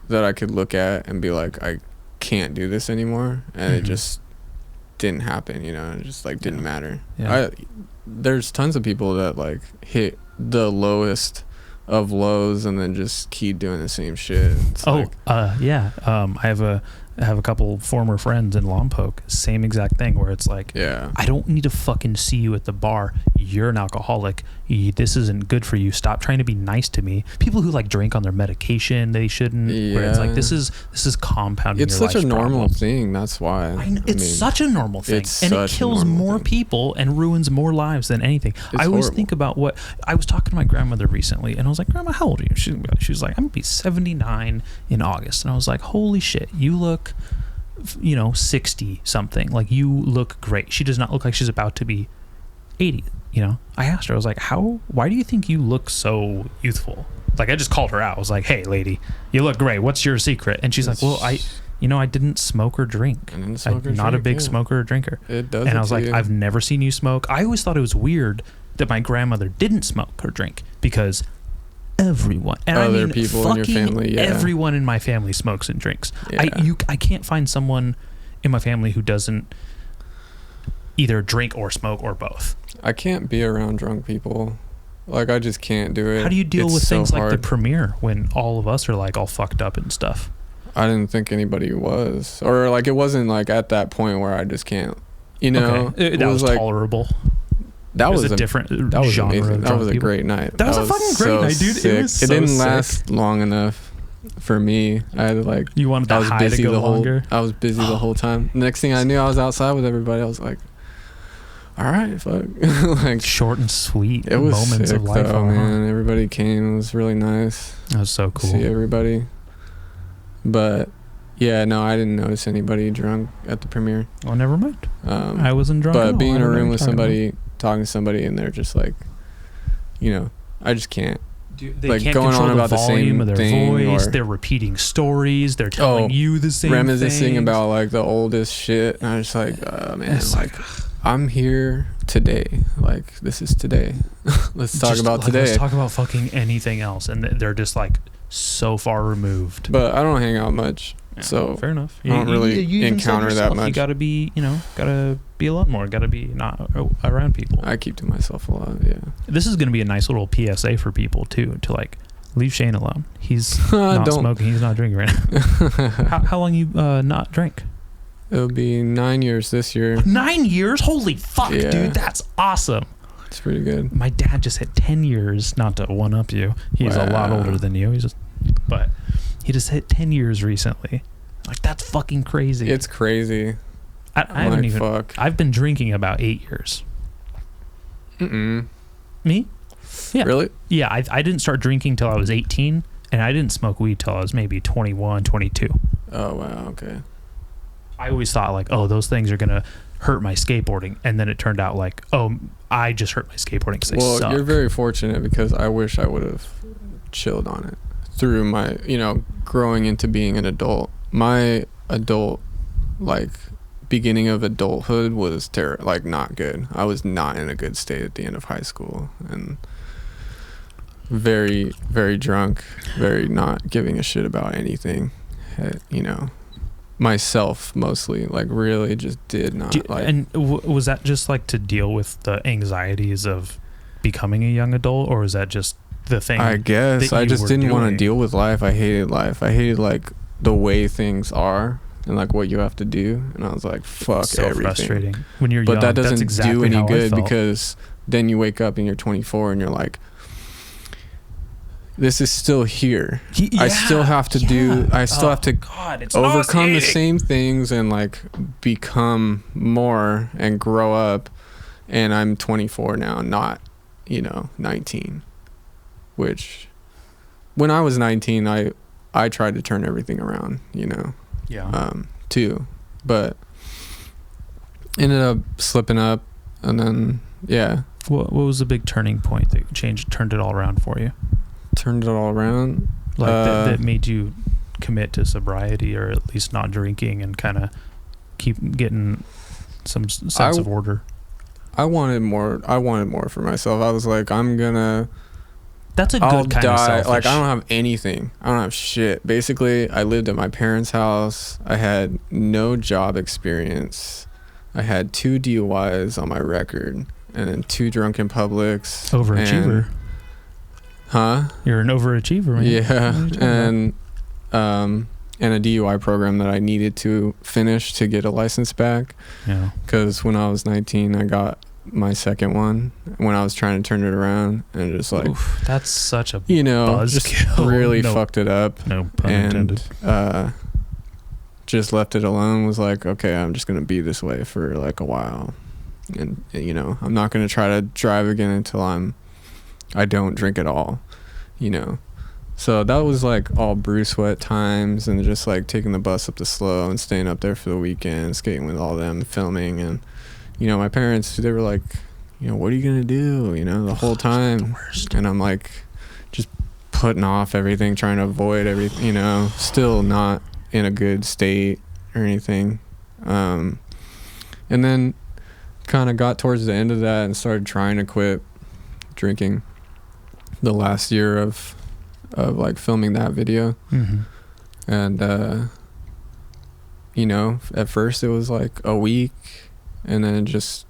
that I could look at and be like, I can't do this anymore, and it just didn't happen. It just like didn't matter. Yeah. There's tons of people that like hit the lowest of lows and then just keep doing the same shit. I have a couple former friends in Lompoc, same exact thing, where it's like, I don't need to fucking see you at the bar. You're an alcoholic. This isn't good for you. Stop trying to be nice to me. People who like drink on their medication, they shouldn't. Where it's like, this is compounding. It's such a normal thing. That's why. It's such a normal thing, and it kills more people and ruins more lives than anything. I always think about what I was talking to my grandmother recently, and I was like, Grandma, how old are you? She was like, I'm gonna be 79 in August, and I was like, holy shit, you look 60 something. Like, you look great. She does not look like she's about to be 80. I asked her, I was like, why do you think you look so youthful? Like, I just called her out. I was like, hey lady, you look great, what's your secret? And she's like, well, I didn't smoke or drink. I'm not a big smoker or drinker. It does. And I was like, I've never seen you smoke. I always thought it was weird that my grandmother didn't smoke or drink, because everyone, and other people in your family, everyone in my family smokes and drinks. I can't find someone in my family who doesn't either drink or smoke or both. I can't be around drunk people. Like, I just can't do it. How do you deal with things like the premiere when all of us are like all fucked up and stuff? I didn't think anybody was, or like it wasn't like at that point where I just can't. That was like tolerable. That was a different that was genre. Amazing. That was a people. Great night. That was a fucking great night, dude. Sick. It didn't last long enough for me. I had to like. You wanted that high to go longer. I was busy the whole time. Next thing I knew, I was outside with everybody. I was like, all right, fuck. Like, short and sweet. It was moments sick, of life. Though, man. Everybody came. It was really nice. That was so cool. See everybody. But yeah, no, I didn't notice anybody drunk at the premiere. Oh, never mind. I wasn't drunk. But being in a room with somebody, talking to somebody, and they're just like, I just can't. They like can't going control on about the volume the of their same voice. thing, They're repeating stories. They're telling you the same reminiscing things. about like the oldest shit. And I was just like, man, it's like I'm here today. Like, this is today. Let's talk about today. Let's talk about fucking anything else. And they're just like so far removed. But I don't hang out much. Yeah, so fair enough. I don't really encounter that much. You gotta be, gotta be a lot more. Gotta be not around people. I keep to myself a lot. Yeah. This is gonna be a nice little PSA for people too. To like, Leave Shane alone. He's not Don't. smoking. He's not drinking right now. How long you not drank? It'll be 9 years this year. 9 years? Holy fuck, Yeah. dude. That's awesome. It's pretty good. My dad just hit 10 years, not to one up you. He's a lot older than you. But he just hit 10 years recently. Like, that's fucking crazy. It's crazy. I haven't even. Fuck. I've been drinking about 8 years. Me? Yeah. Really? Yeah, I didn't start drinking till I was 18, and I didn't smoke weed till I was maybe 21, 22. Oh, wow. Okay. I always thought, like, oh, those things are going to hurt my skateboarding. And then it turned out like, oh, I just hurt my skateboarding because they suck. You're very fortunate because I wish I would have chilled on it through my, growing into being an adult. My adult, like, beginning of adulthood was not good. I was not in a good state at the end of high school and very, very drunk, very not giving a shit about anything. Myself mostly, like, really just did not like. And was that just like to deal with the anxieties of becoming a young adult, or was that just the thing? I guess I just didn't want to deal with life. I hated life. I hated like the way things are and like what you have to do. And I was like, fuck so everything. Frustrating when you're but young. That doesn't that's exactly do any how good I felt. because then you wake up and you're 24 and you're like, this is still here. I still have to overcome the same things and like become more and grow up. And I'm 24 now, not 19, which when I was 19 I tried to turn everything around, too, but ended up slipping up. And then what was the big turning point that turned it all around for you? Turned it all around, like that made you commit to sobriety, or at least not drinking, and kind of keep getting some sense of order. I wanted more for myself. I was like, that's a good kind of selfish. Like, I don't have anything. I don't have shit. Basically, I lived at my parents' house. I had no job experience. I had 2 DUIs on my record, and then 2 drunken publics. Overachiever. You're an overachiever, man. Yeah. And a DUI program that I needed to finish to get a license back. Yeah. Because when I was 19, I got my second one when I was trying to turn it around, and just like, oof, that's such a just really fucked it up. No pun intended. Just left it alone. Was like, okay, I'm just gonna be this way for like a while, and I'm not gonna try to drive again until I don't drink at all, So that was like all Bruce Sweat times, and just like taking the bus up to SLO and staying up there for the weekend, skating with all them, filming. And my parents, they were like, what are you gonna do, the whole time? And I'm like, just putting off everything, trying to avoid everything, still not in a good state or anything. And then kind of got towards the end of that and started trying to quit drinking the last year of like filming that video. And at first it was like a week, and then just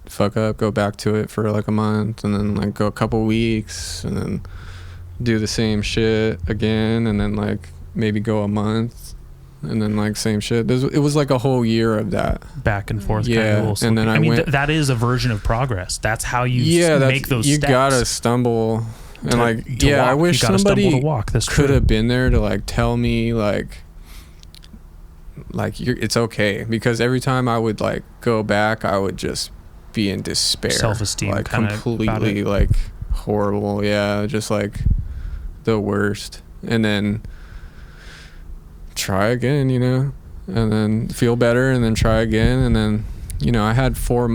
fuck up, go back to it for like a month, and then like go a couple weeks, and then do the same shit again, and then like maybe go a month, and then like same shit. It was like a whole year of that back and forth. Yeah. Kind of And then I mean, that is a version of progress. That's how you make those steps. You gotta stumble. And to walk. I wish somebody could have been there to like tell me like it's okay, because every time I would like go back, I would just be in despair, self-esteem, like completely like horrible. Yeah, just like the worst. And then try again, and then feel better, and then try again, and then I had 4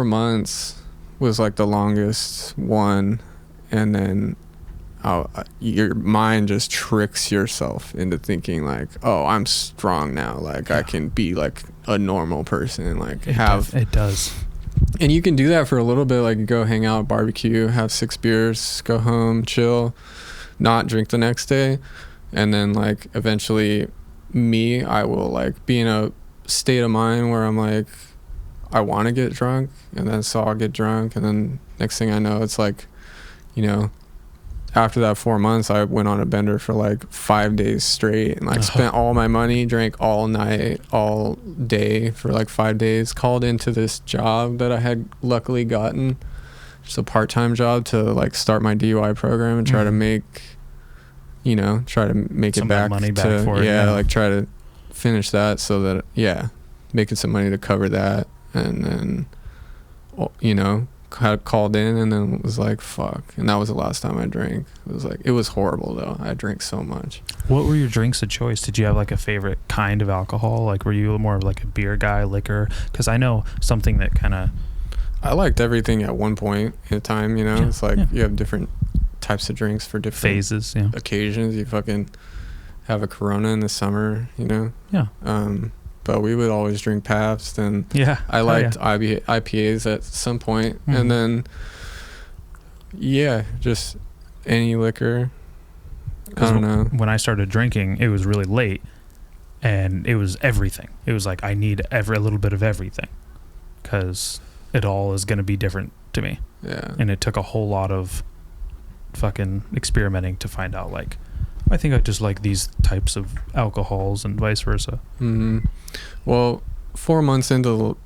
months was like the longest one. And then your mind just tricks yourself into thinking like, oh, I'm strong now, like I can be like a normal person, like it does. And you can do that for a little bit, like go hang out, barbecue, have 6 beers, go home, chill, not drink the next day. And then like eventually I will like be in a state of mind where I'm like, I want to get drunk, and then so I'll get drunk, and then next thing I know, it's like, after that 4 months, I went on a bender for like 5 days straight and like spent all my money, drank all night, all day for like 5 days. Called into this job that I had luckily gotten, just a part-time job to like start my DUI program and try to make, you know, try to make Some it back money back to, for it, yeah, yeah. like try to finish that so that, yeah, making some money to cover that. And then, you know, had called in and then was like, fuck. And that was the last time I drank. It was like, it was horrible though. I drank so much. What were your drinks of choice? Did you have like a favorite kind of alcohol? Like, were you more of like a beer guy, liquor? Because I know something that kind of... I liked everything at one point in time, you know? Yeah, it's like yeah. you have different types of drinks for different phases, yeah. occasions. You fucking have a Corona in the summer, you know? Yeah. But we would always drink Pabst, and Yeah. I liked IPAs at some point. And then, yeah, just any liquor. I don't know. When I started drinking, it was really late, and it was everything. It was like, I need a little bit of everything, because it all is going to be different to me. Yeah. And it took a whole lot of fucking experimenting to find out, like, I think I just like these types of alcohols and vice versa. Mm-hmm. Well, 4 months into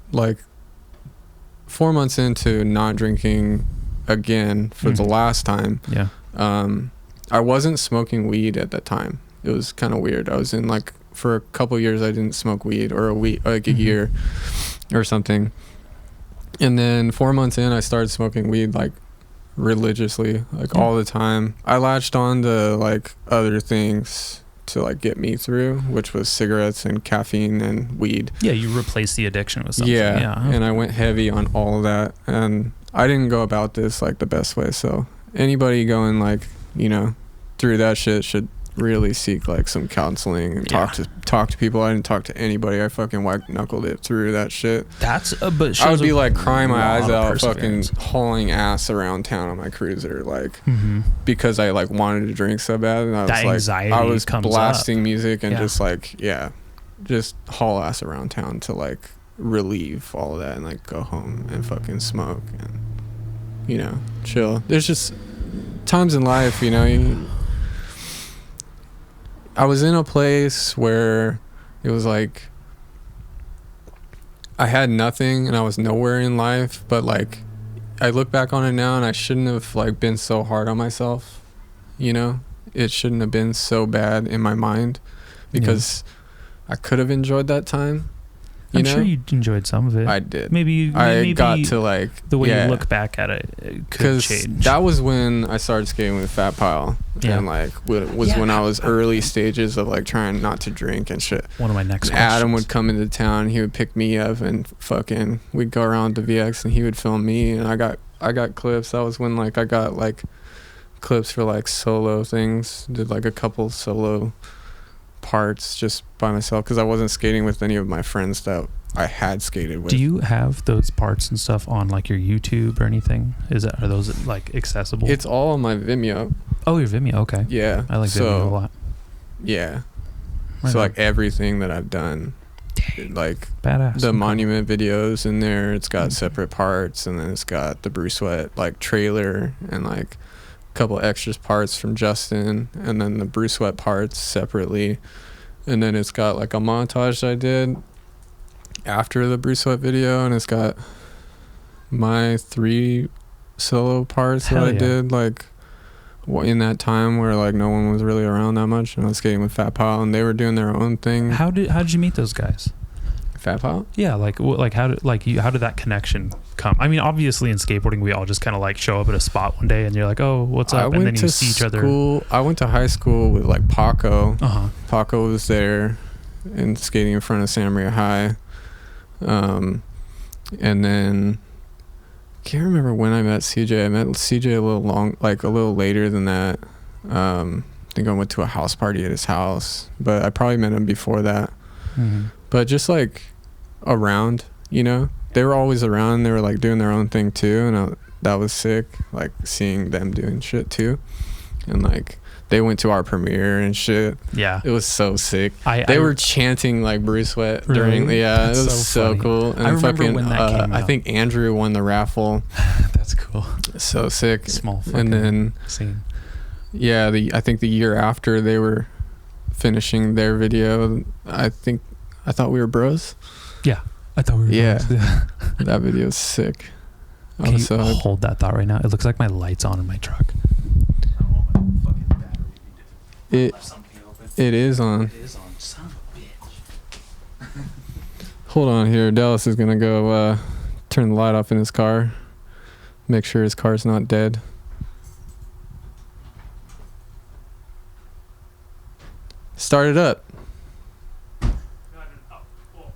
not drinking again for the last time. Yeah. I wasn't smoking weed at that time. It was kind of weird. I was in like, for a couple years I didn't smoke weed, or a year or something. And then 4 months in, I started smoking weed like religiously, like all the time. I latched on to like other things to like get me through, which was cigarettes and caffeine and weed. Yeah, you replace the addiction with something. Yeah. And I went heavy on all of that, and I didn't go about this like the best way. So anybody going like, you know, through that shit should really seek like some counseling and talk to people. I didn't talk to anybody. I fucking white knuckled it through that shit. That's but I would be like crying my eyes out, fucking perseverance. hauling ass around town on my cruiser, like because I like wanted to drink so bad, and I was That like, anxiety I was comes blasting up. music and Yeah. just like, yeah, just haul ass around town to like relieve all of that and like go home and fucking smoke and, you know, chill. There's just times in life, you know, I was in a place where it was like I had nothing and I was nowhere in life, but like I look back on it now and I shouldn't have like been so hard on myself, you know? It shouldn't have been so bad in my mind, because I could have enjoyed that time. I'm sure you enjoyed some of it. I did. Maybe got to like the way you look back at it could because change. that was when I started skating with Fat Pile, and like when I was early stages of like trying not to drink and shit. One of my next Adam questions. would come into town, he would pick me up, and fucking we'd go around to VX, and he would film me, and I got clips. That was when like I got like clips for like solo things. Did like a couple solo parts just by myself, because I wasn't skating with any of my friends that I had skated with. Do you have those parts and stuff on like your YouTube or anything? Are those like accessible? It's all on my Vimeo. Oh, your Vimeo. Okay. Yeah. I like Vimeo a lot. Yeah. Right So on. like everything that I've done, like Badass. the Okay. monument videos in there, it's got separate parts, and then it's got the Bruce Sweat like trailer and like a couple extras parts from Justin, and then the Bruce Sweat parts separately, and then it's got like a montage I did after the Bruce Sweat video, and it's got my 3 solo parts that I did like in that time where like no one was really around that much, and I was skating with Fat Pile, and they were doing their own thing. How did you meet those guys? Fat Pile? Yeah, how did that connection come? I mean, obviously in skateboarding we all just kind of like show up at a spot one day and you're like, oh, what's up? And then you see each other. I went to high school with like Paco. Uh-huh. Paco was there and skating in front of Santa Maria High. And then I can't remember when I met CJ. I met CJ a little later than that. I think I went to a house party at his house, but I probably met him before that. Mm-hmm. But just like around, you know, they were always around. They were like doing their own thing too, and that was sick. Like seeing them doing shit too, and like they went to our premiere and shit. Yeah, it was so sick. They were chanting like Bruce Sweat during. Really? Yeah, That's it was so cool. And I remember when that came out. I think Andrew won the raffle. That's cool. So sick. Small and then scene. Yeah, I think the year after they were finishing their video, I thought we were bros. Yeah, I thought we were. Yeah, bros. Yeah. that video is sick. Can you hold that thought right now? It looks like my light's on in my truck. It is on. It is on. Son of a bitch. Hold on here. Dallas is gonna go turn the light off in his car. Make sure his car's not dead. Start it up. No, I didn't. Oh, cool.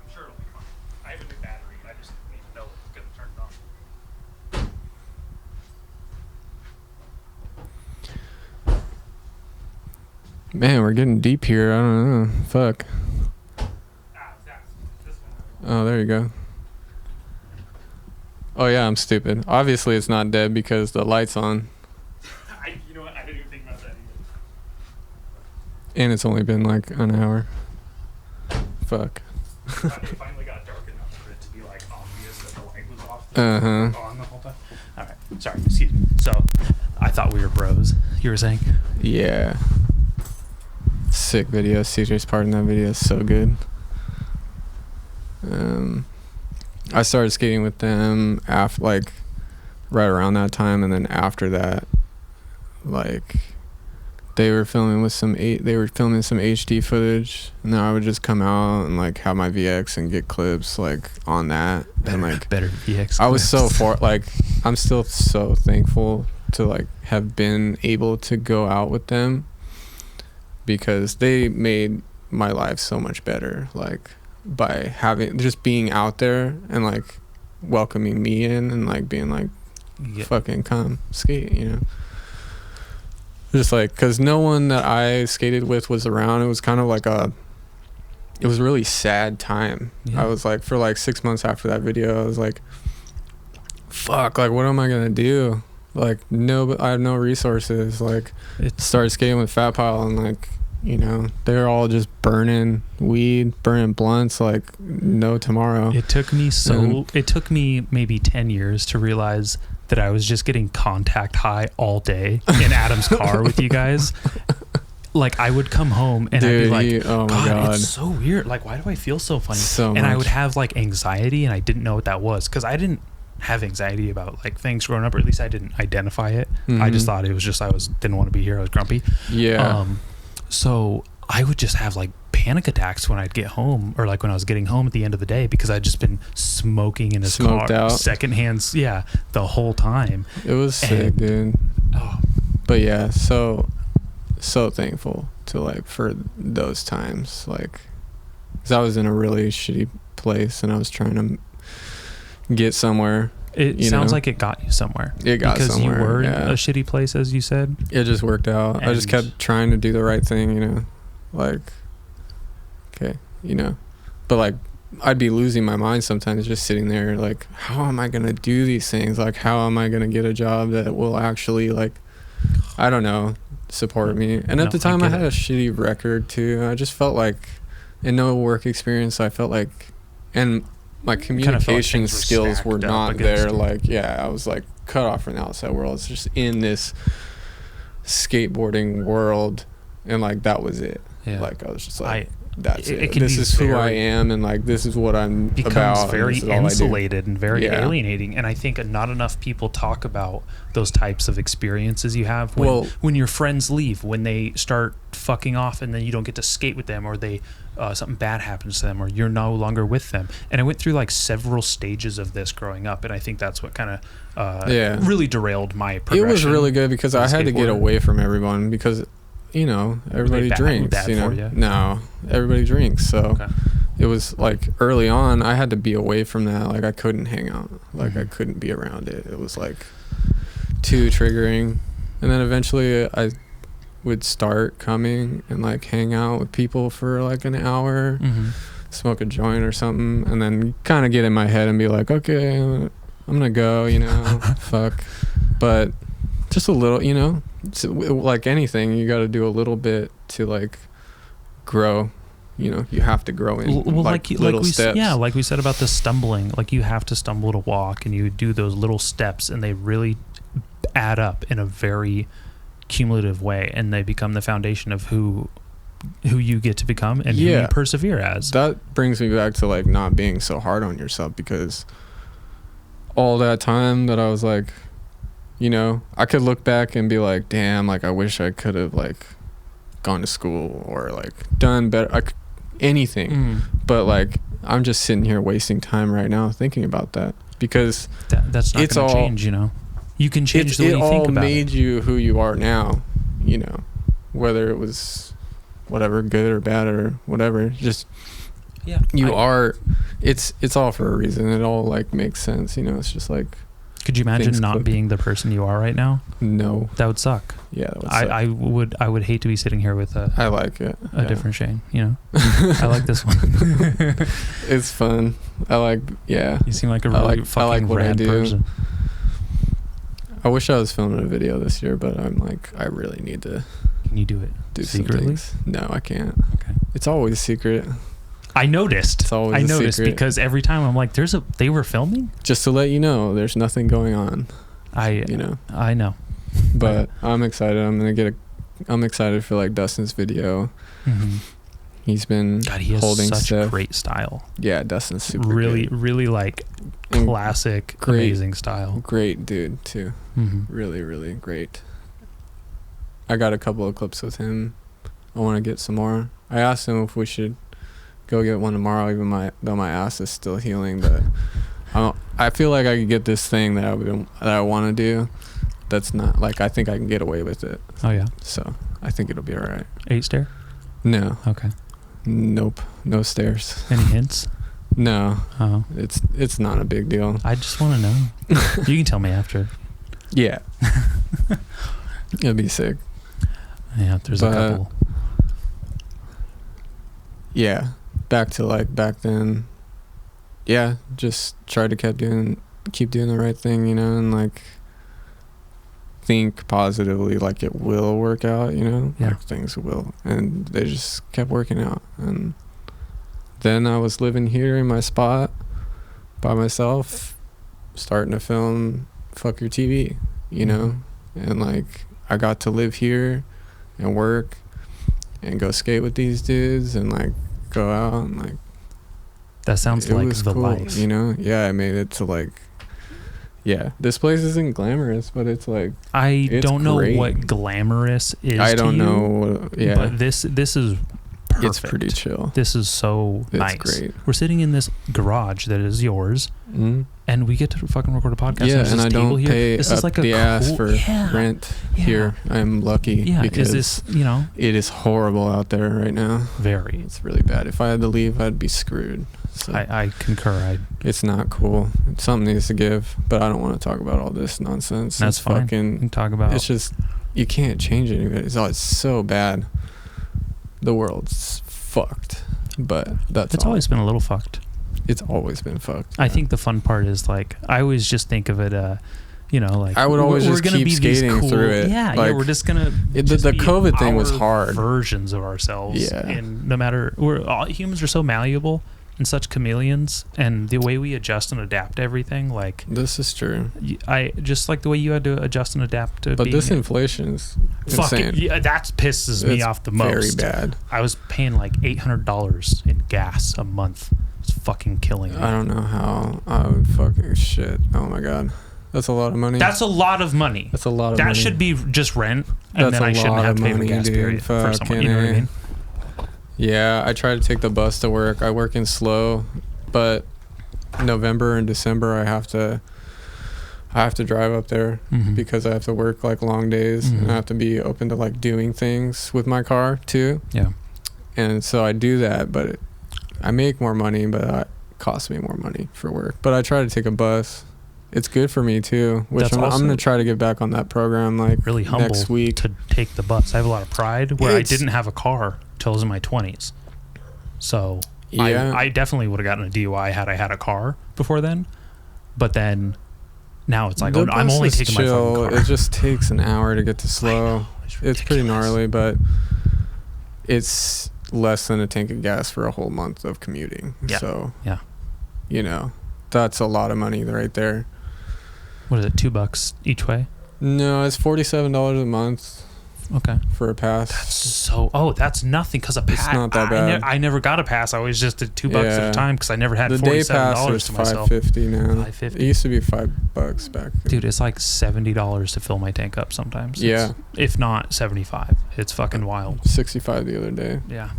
I'm sure it'll be fine. I have a new battery. I just need to know it's going to turn it on. Man, we're getting deep here. I don't know. Fuck. That's this one. Oh, there you go. Oh yeah, I'm stupid. Obviously, it's not dead because the light's on, You know what? I didn't even think about that either. and it's only been like an hour. Fuck. It finally got dark enough for it to be like obvious that the light was off. Uh-huh. On the whole time. All right. Sorry. Excuse me. So, I thought we were bros. You were saying? Yeah. Sick video. CJ's part in that video is so good. I started skating with them after, like, right around that time, and then after that, like, they were filming some HD footage, and then I would just come out and like have my VX and get clips like on that. And like better VX. I was so I'm still so thankful to like have been able to go out with them, because they made my life so much better, like by just being out there and like welcoming me in and like being like, fucking come skate, you know. Just like, because no one that I skated with was around. It was kind of like it was a really sad time. Yeah. I was like, for like 6 months after that video, I was like, fuck, like what am I gonna do? Like I have no resources. Like started skating with Fat Pile, and like, you know, they're all just burning weed, burning blunts like no tomorrow. It took me it took me maybe 10 years to realize that I was just getting contact high all day in Adam's car with you guys. Like I would come home and I'd be like, oh my God, it's so weird. Like, why do I feel so funny? So and much. I would have like anxiety, and I didn't know what that was, because I didn't have anxiety about like things growing up, or at least I didn't identify it. Mm-hmm. I just thought it was just didn't want to be here. I was grumpy. Yeah. So I would just have like panic attacks when I'd get home, or like when I was getting home at the end of the day, because I'd just been smoking in his Smoked car, out. secondhand, the whole time. It was sick, dude. Oh, But yeah, so thankful to like for those times, like, because I was in a really shitty place and I was trying to get somewhere. it sounds like it got you somewhere. It got because somewhere, you were yeah. in a shitty place, as you said. It just worked out. I just And- kept trying to do the right thing, you know, like, okay, you know, but like I'd be losing my mind sometimes, just sitting there like, how am I gonna do these things? Like, how am I gonna get a job that will actually, like, I don't know, support me? And at the time I had a shitty record too. I just felt like, in no work experience, I felt like, and my communication skills were not there. Like, yeah, I was like cut off from the outside world. It's just in this skateboarding world, and like that was it. Yeah. Like I was just like, that's it it. can This be is who I very- am, and like this is what I'm becomes about. very and this is all I do. insulated and very Yeah. alienating. And I think not enough people talk about those types of experiences you have when your friends leave, when they start fucking off, and then you don't get to skate with them, or they something bad happens to them, or you're no longer with them. And I went through like several stages of this growing up, and I think that's what kind of really derailed my progression. It was really good because I had to get skateboarding. away from everyone, because, you know, everybody drinks. bad You know, for you? no, everybody drinks. So Okay. it was like early on, I had to be away from that. Like I couldn't hang out. Like Mm-hmm. I couldn't be around it. It was like too triggering. And then eventually I would start coming and like hang out with people for like an hour, Mm-hmm. smoke a joint or something, and then kind of get in my head and be like, okay, I'm gonna go, you know, fuck. But just a little, you know, like anything, you got to do a little bit to like grow. You know, you have to grow in little steps. Yeah, like we said about the stumbling. Like you have to stumble to walk, and you do those little steps, and they really add up in a very cumulative way, and they become the foundation of who you get to become and who you persevere as. That brings me back to like not being so hard on yourself, because all that time that I was like, you know, I could look back and be like, damn, like I wish I could have like gone to school or like done better, anything. But like I'm just sitting here wasting time right now thinking about that, because that's not going to change, you know. You can change the way you think about it. It all made you who you are now, you know, whether it was whatever, good or bad or whatever, just it's all for a reason. It all like makes sense, you know. It's just like, could you imagine not being the person you are right now? No, that would suck. Yeah, that would suck. I would hate to be sitting here with I like it a different Shane, you know. I like this one. It's fun. You seem like a really fucking rad person. I wish I was filming a video this year, but I'm like, I really need to. Can you do it secretly? No, I can't. Okay. It's always secret. I noticed. It's always a secret. Because every time I'm like, they were filming? Just to let you know, there's nothing going on. I know. But I'm excited. I'm excited for like Dustin's video. Mm-hmm. He's been holding such great style. Yeah, Dustin's super really, good. really like classic, amazing style. Great dude too. Mm-hmm. Really, really great. I got a couple of clips with him. I want to get some more. I asked him if we should go get one tomorrow, even though my ass is still healing. But I feel like I could get this thing that I want to do. That's not like, I think I can get away with it. Oh yeah. So I think it'll be all right. 8-stair? No. Okay. Nope. No stairs. Any hints? No. Oh. It's not a big deal. I just want to know. You can tell me after. Yeah. It'll be sick. Yeah, there's a couple. Yeah. Back to like back then. Yeah, just try to keep doing the right thing, you know, and like think positively, like it will work out, you know. Yeah. Like things will, and they just kept working out. And then I was living here in my spot by myself, starting to film Fuck Your TV, you know. And like I got to live here and work and go skate with these dudes and like go out and like, that sounds like the cool, life, you know. Yeah, I made it to like, yeah, this place isn't glamorous, but it's like, I don't know what glamorous is. I don't know. Yeah, but this is perfect. It's pretty chill. This is so nice. It's great. We're sitting in this garage that is yours, and we get to fucking record a podcast. Yeah, and I don't pay this is like the ass for rent here. I'm lucky because it is horrible out there right now. Very. It's really bad. If I had to leave, I'd be screwed. So I concur. It's not cool. Something needs to give, but I don't want to talk about all this nonsense. That's fine. We can talk about. It's just you can't change it. It's so bad. The world's fucked, but it's always been a little fucked. It's always been fucked. I think the fun part is like I always just think of it, like I would always just keep skating through it. Yeah, like, we're just gonna. The COVID thing was hard. Versions of ourselves. Yeah, and no matter humans are so malleable and such chameleons, and the way we adjust and adapt to everything, like this is true. I just like the way you had to adjust and adapt to. But this inflation is insane. Yeah, that pisses me off the most. Very bad. I was paying like $800 in gas a month. It's fucking killing me. I don't know how. I would fucking shit. Oh my god, that's a lot of money. That's a lot of money. That's a lot of money. That should be just rent, and then I shouldn't have to pay for gas period for someone. You know what I mean? Yeah, I try to take the bus to work. I work in Slow, but November and December I have to drive up there because I have to work like long days and I have to be open to like doing things with my car too. Yeah. And so I do that, but I make more money, but it costs me more money for work. But I try to take a bus. It's good for me too, which I'm going to try to get back on that program like really humble next week. To take the bus. I have a lot of pride where I didn't have a car till I was in my 20s. So yeah. I definitely would have gotten a DUI had I had a car before then. But then now it's like, I'm only taking my fucking car. It just takes an hour to get to Slow. It's pretty gnarly, but it's less than a tank of gas for a whole month of commuting. Yeah. So, yeah. You know, that's a lot of money right there. What is it, $2 each way? No, it's $47 a month. Okay. for a pass. That's nothing because a pass. It's not that bad. I never got a pass. I always just did $2 at a time because I never had the day $47 pass is to myself. $5.50 now. $5.50. It used to be $5 back. Dude, it's like $70 to fill my tank up sometimes. Yeah. If not 75. It's fucking wild. 65 the other day. Yeah.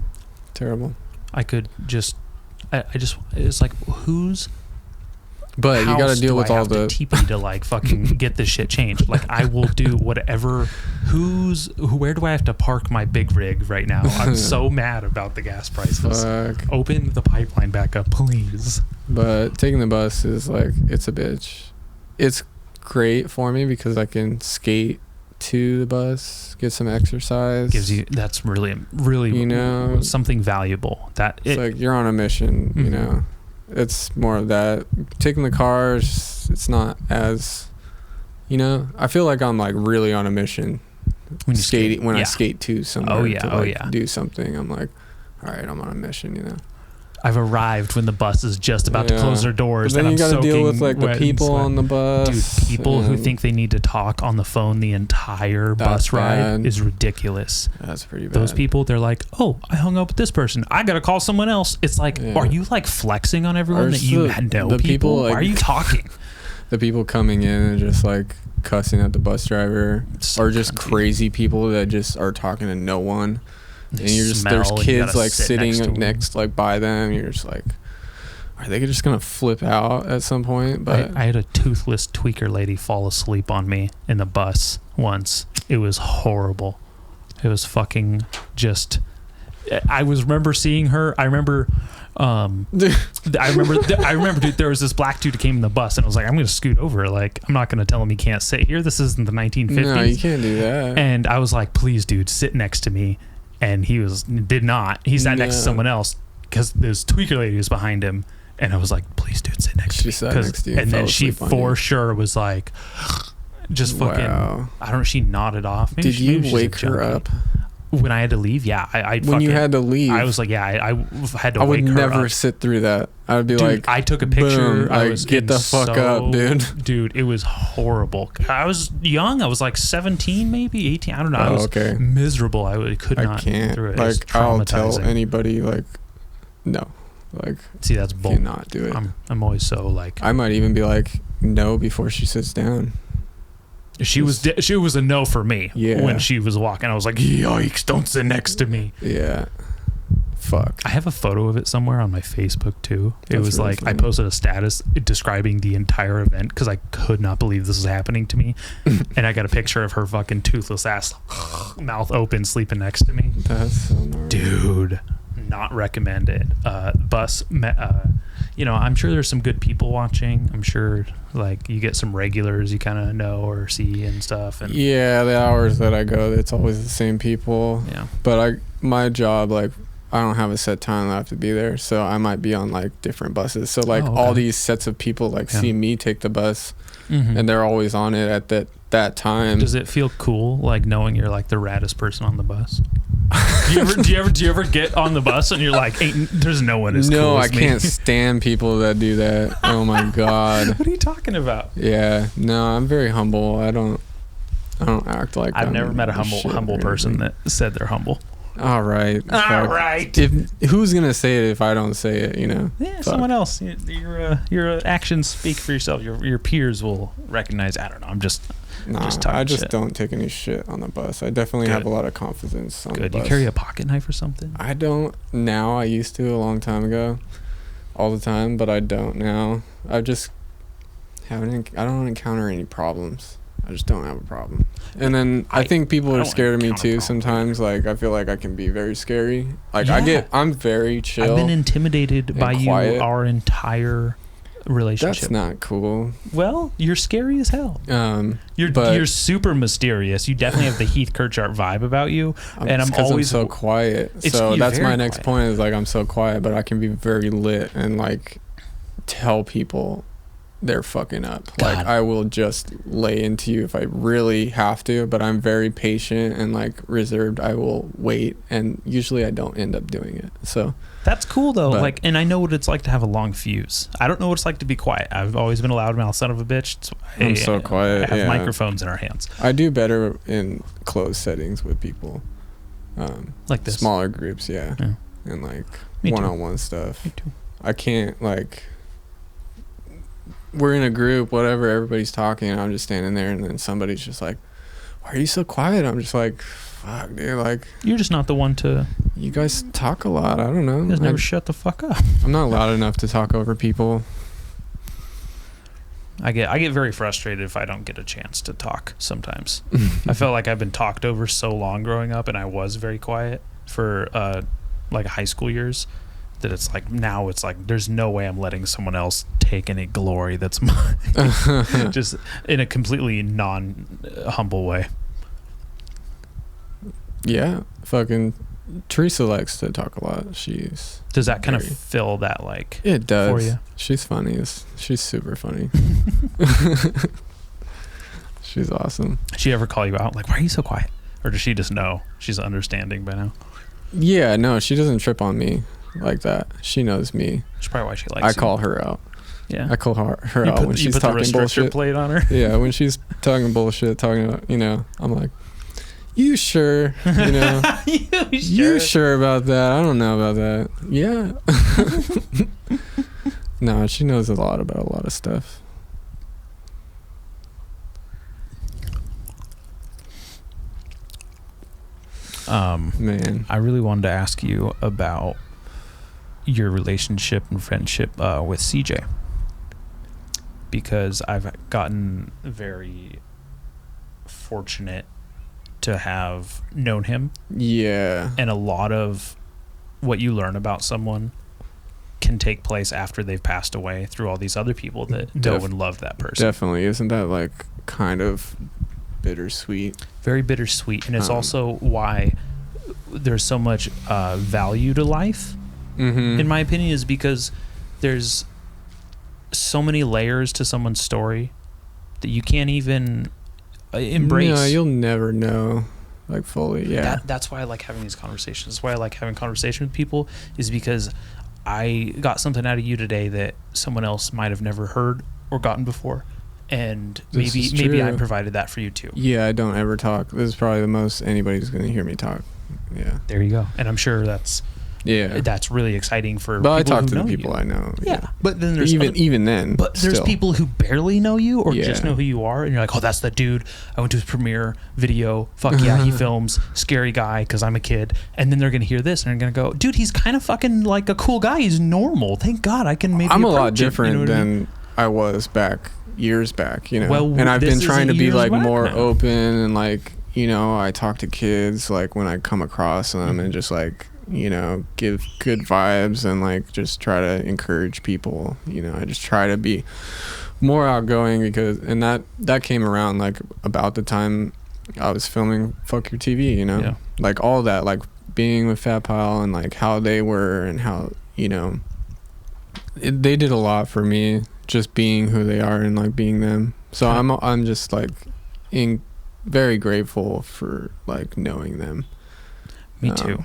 Terrible. I could just it's like whose But you got to deal with all the TP to like fucking get this shit changed. Like I will do whatever. Where do I have to park my big rig right now? I'm so mad about the gas prices. Fuck. Open the pipeline back up, please. But taking the bus is like, it's a bitch. It's great for me because I can skate to the bus, get some exercise. That's really, really, something valuable. It's like you're on a mission, you know. It's more of that. Taking the cars, it's not as, I feel like I'm like really on a mission. When I skate to somewhere to do something, I'm like, all right, I'm on a mission, I've arrived when the bus is just about to close their doors. But then and you got to deal with like the people on the bus. Dude, people who think they need to talk on the phone the entire bus ride is ridiculous. That's pretty bad. Those people, they're like, oh, I hung up with this person. I got to call someone else. It's like, are you like flexing on everyone that you know people? Why are you talking? The people coming in and just like cussing at the bus driver, or just crazy people that just are talking to no one. And there's kids like sitting next like by them. You're just like, are they just gonna flip out at some point? But I had a toothless tweaker lady fall asleep on me in the bus once. It was horrible. It was fucking just. I remember seeing her. I remember, dude, there was this black dude that came in the bus and I was like, I'm gonna scoot over. Like, I'm not gonna tell him he can't sit here. This isn't the 1950s. No, you can't do that. And I was like, please, dude, sit next to me. And he did not. He sat next to someone else because this tweaker lady was behind him. And I was like, please, dude, sit next to me. She sat next to you. And then she for sure was like, just fucking, I don't know, she nodded off. Did you wake her up? When I had to leave, yeah. When you had to leave? I was like, yeah, I had to wake her up. I would never sit through that. I would be like, I took a picture. Boom, I was get the fuck up, dude. Dude, it was horrible. I was young. I was like 17, maybe 18. I don't know. I was miserable. I could not get through it. Like, I'll tell anybody, like, no. Like, see, that's bull. Cannot do it. I'm always so like. I might even be like, no, before she sits down. She was a no for me when she was walking. I was like, yikes, don't sit next to me. Yeah. Fuck. I have a photo of it somewhere on my Facebook too. It was really like funny. I posted a status describing the entire event because I could not believe this was happening to me. And I got a picture of her fucking toothless ass, mouth open, sleeping next to me. That's so gnarly. Dude, not recommended. Bus, I'm sure there's some good people watching. I'm sure like you get some regulars you kind of know or see and stuff. And yeah, the hours that I go, it's always the same people. Yeah. But my job, like, I don't have a set time that I have to be there, so I might be on like different buses. So like all these sets of people like see me take the bus, and they're always on it at that time. Does it feel cool like knowing you're like the raddest person on the bus? Do you ever get on the bus and you're like, there's no one as cool as me? No, I can't stand people that do that. Oh my god. What are you talking about? Yeah, no, I'm very humble. I don't act like I've never met a humble person that said they're humble. All right. Who's gonna say it if I don't say it? Yeah, fuck. Someone else. Your actions speak for yourself. Your peers will recognize. I don't know. I'm just. I just don't take any shit on the bus. I definitely have a lot of confidence on the bus. You carry a pocket knife or something? I don't now. I used to a long time ago, all the time, but I don't now. I just I don't encounter any problems. I just don't have a problem. And then I think people are scared of me too sometimes. Like, I feel like I can be very scary. Like, I'm very chill. I've been intimidated by quiet. You our entire relationship. That's not cool. Well, you're scary as hell. You're super mysterious. You definitely have the Heath Kirchart vibe about you. And I'm always so quiet. So that's my next point is like, I'm so quiet, but I can be very lit and like tell people they're fucking up. God. Like, I will just lay into you if I really have to, but I'm very patient and like reserved. I will wait, and usually I don't end up doing it. So That's cool though. But- like, and I know what it's like to have a long fuse. I don't know what it's like to be quiet. I've always been a loudmouth son of a bitch. I'm so quiet. I have yeah. microphones in our hands. I do better in closed settings with people. Like this. Smaller groups, yeah. And like Me too. one-on-one stuff. Me too. I can't like. We're in a group, whatever. Everybody's talking, and I'm just standing there, and then somebody's just like, "Why are you so quiet?" I'm just like, "Fuck, dude! Like, You're just not the one to. you guys talk a lot. I don't know. You guys never shut the fuck up. I'm not loud enough to talk over people." I get very frustrated if I don't get a chance to talk sometimes. I felt like I've been talked over so long growing up, and I was very quiet for like high school years, that it's like now it's like there's no way I'm letting someone else take any glory that's mine. Just in a completely non-humble way. Yeah, fucking Teresa likes to talk a lot. Does that kind of very- fill that like It does. for you? She's funny. She's super funny. She's awesome. Does she ever call you out like, why are you so quiet? Or does she just know? She's understanding by now. Yeah, no, she doesn't trip on me like that. She knows me. That's probably why she likes I you. call her out. Yeah. I call her You out put, when you she's put the talking restrictor bullshit. plate on her. Yeah, when she's talking bullshit, talking about, I'm like, you sure? You sure about that? I don't know about that. Yeah. No, she knows a lot about a lot of stuff. Man. I really wanted to ask you about your relationship and friendship with CJ, because I've gotten very fortunate to have known him, Yeah. and a lot of what you learn about someone can take place after they've passed away through all these other people that know and love that person. Definitely. Isn't that like kind of bittersweet? Very bittersweet, and it's Um, also why there's so much value to life, Mm-hmm. in my opinion, is because there's so many layers to someone's story that you can't even embrace. No, you'll never know, like, fully. Yeah. That's why I like having these conversations. That's why I like having conversations with people, is because I got something out of you today that someone else might have never heard or gotten before, and This is maybe I true. provided that for you too. Yeah, I don't ever talk. This is probably the most anybody's going to hear me talk. Yeah. There you go. And I'm sure that's really exciting for But I people talk who to the know people you. I know. Yeah, but then there's even then. But there's still. people who barely know you or just Yeah. know who you are, and you're like, oh, that's the dude. I went to his premiere video. Fuck yeah, he films. Scary guy because I'm a kid. And then they're going to hear this and they're going to go, dude, he's kind of fucking like a cool guy. He's normal. Thank God I can maybe I'm a lot approach him, different you know what I mean? than I was years back, Well, and I've this been trying to isn't be years like back more now. open and like, I talk to kids like when I come across them and just like, give good vibes and like just try to encourage people. I just try to be more outgoing and that came around like about the time I was filming Fuck Your TV, Yeah. like all that, like being with Fat Pile and like how they were and how, they did a lot for me, just being who they are and like being them. So I'm just like very grateful for like knowing them. Me too.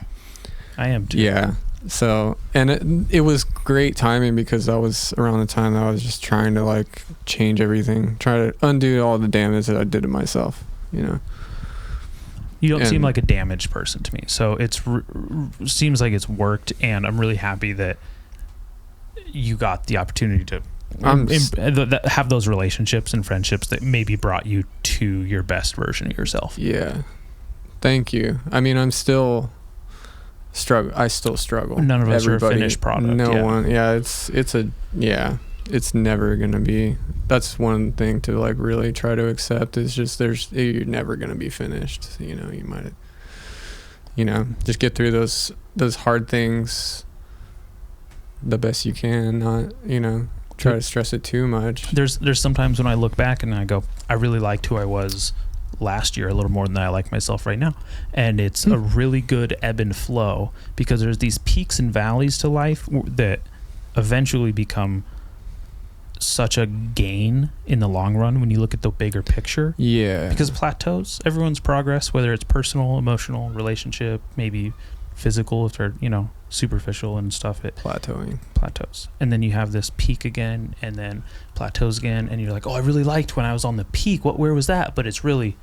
I am too. Yeah. So, and it was great timing because that was around the time that I was just trying to like change everything, try to undo all the damage that I did to myself, You don't seem And- like a damaged person to me. So it's seems like it's worked, and I'm really happy that you got the opportunity to have those relationships and friendships that maybe brought you to your best version of yourself. Yeah. Thank you. I mean, I still struggle. None of us are a finished product. No yeah. one. Yeah. It's never going to be. That's one thing to like really try to accept is just you're never going to be finished. You might, just get through those hard things the best you can, not, try to stress it too much. There's sometimes when I look back and I go, I really liked who I was last year a little more than I like myself right now, and it's a really good ebb and flow, because there's these peaks and valleys to life that eventually become such a gain in the long run when you look at the bigger picture. Yeah. Because plateaus, everyone's progress, whether it's personal, emotional, relationship, maybe physical, if they're superficial and stuff, it Plateauing. plateaus. And then you have this peak again, and then plateaus again, and you're like, oh, I really liked when I was on the peak. Where was that? But it's really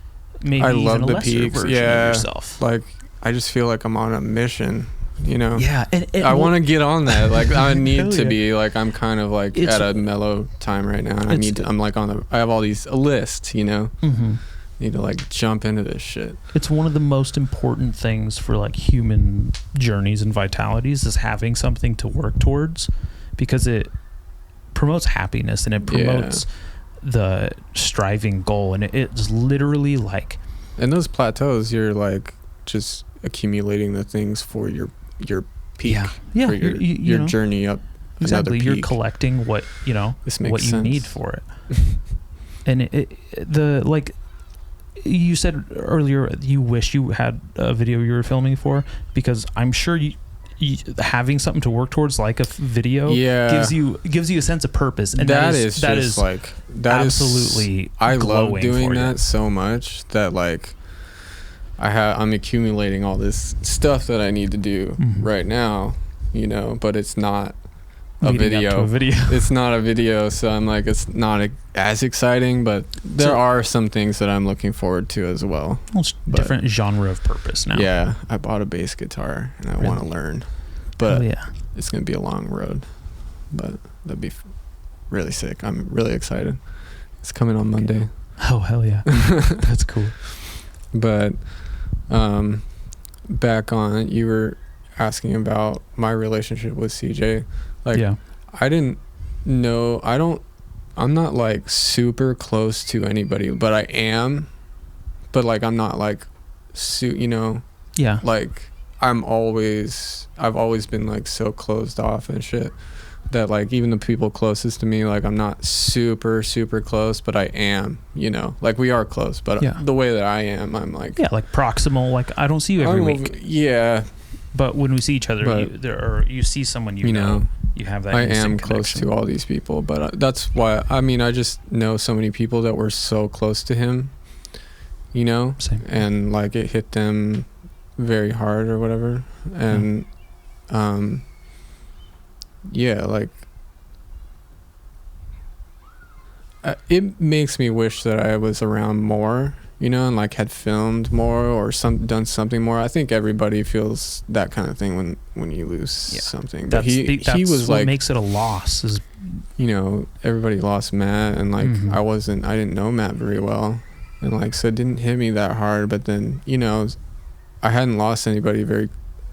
maybe I even love a the lesser peaks. version Yeah. of yourself. Like, I just feel like I'm on a mission, you know? Yeah. And I want to get on that. Like, I need Hell to yeah. be like, I'm kind of like It's- at a mellow time right now. And I'm like I have all these lists, you know? Mhm. Need to like jump into this shit. It's one of the most important things for like human journeys and vitalities is having something to work towards, because it promotes happiness and it promotes the striving goal, and it's literally like, And those plateaus, you're like just accumulating the things for your peak. yeah, For your, you your know, journey up exactly. another You're peak. collecting what This makes what you sense. need for it. And the like you said earlier, you wish you had a video you were filming for, because I'm sure you having something to work towards, like a video, gives you a sense of purpose, and that is absolutely I love doing for you. that so much that like I'm accumulating all this stuff that I need to do right now, you know, but it's not a Leading up to video. a video. It's not a video, so I'm like, it's not as exciting, but there are some things that I'm looking forward to as well. Well, it's different genre of purpose now. Yeah, I bought a bass guitar and I want to learn, but it's gonna be a long road, but that'd be really sick. I'm really excited. It's coming on Monday. Oh hell yeah, that's cool. But back on, you were asking about my relationship with CJ. Like, I didn't know, I'm not like super close to anybody, but I am, but like I'm not like you know, like I've always been like so closed off and shit that like even the people closest to me, like I'm not super close, but I am, you know, like we are close, but the way that I am, I'm like like proximal, like I don't see you every week, but when we see each other, you see someone you know, you have that. I am close to all these people, but that's why, I mean, I just know so many people that were so close to him, you know. Same. And like it hit them very hard or whatever, and like it makes me wish that I was around more, you know, and like had filmed more or done something more. I think everybody feels that kind of thing when you lose something. But he was what like, makes it a loss is, you know, everybody lost Matt, and like I didn't know Matt very well, and like so it didn't hit me that hard. But then, you know, I hadn't lost anybody very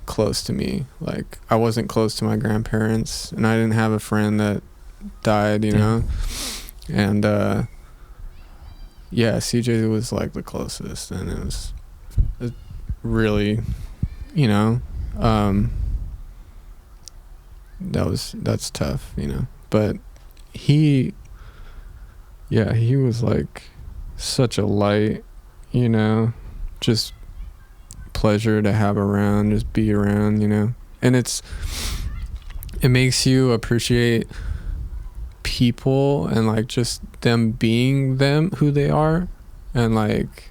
close to me. Like I wasn't close to my grandparents, and I didn't have a friend that died, you know. And CJ was like the closest, and it was really, you know, that's tough, you know. But he was like such a light, you know, just pleasure to have around, just be around, you know. And it makes you appreciate people and like just them being them, who they are, and like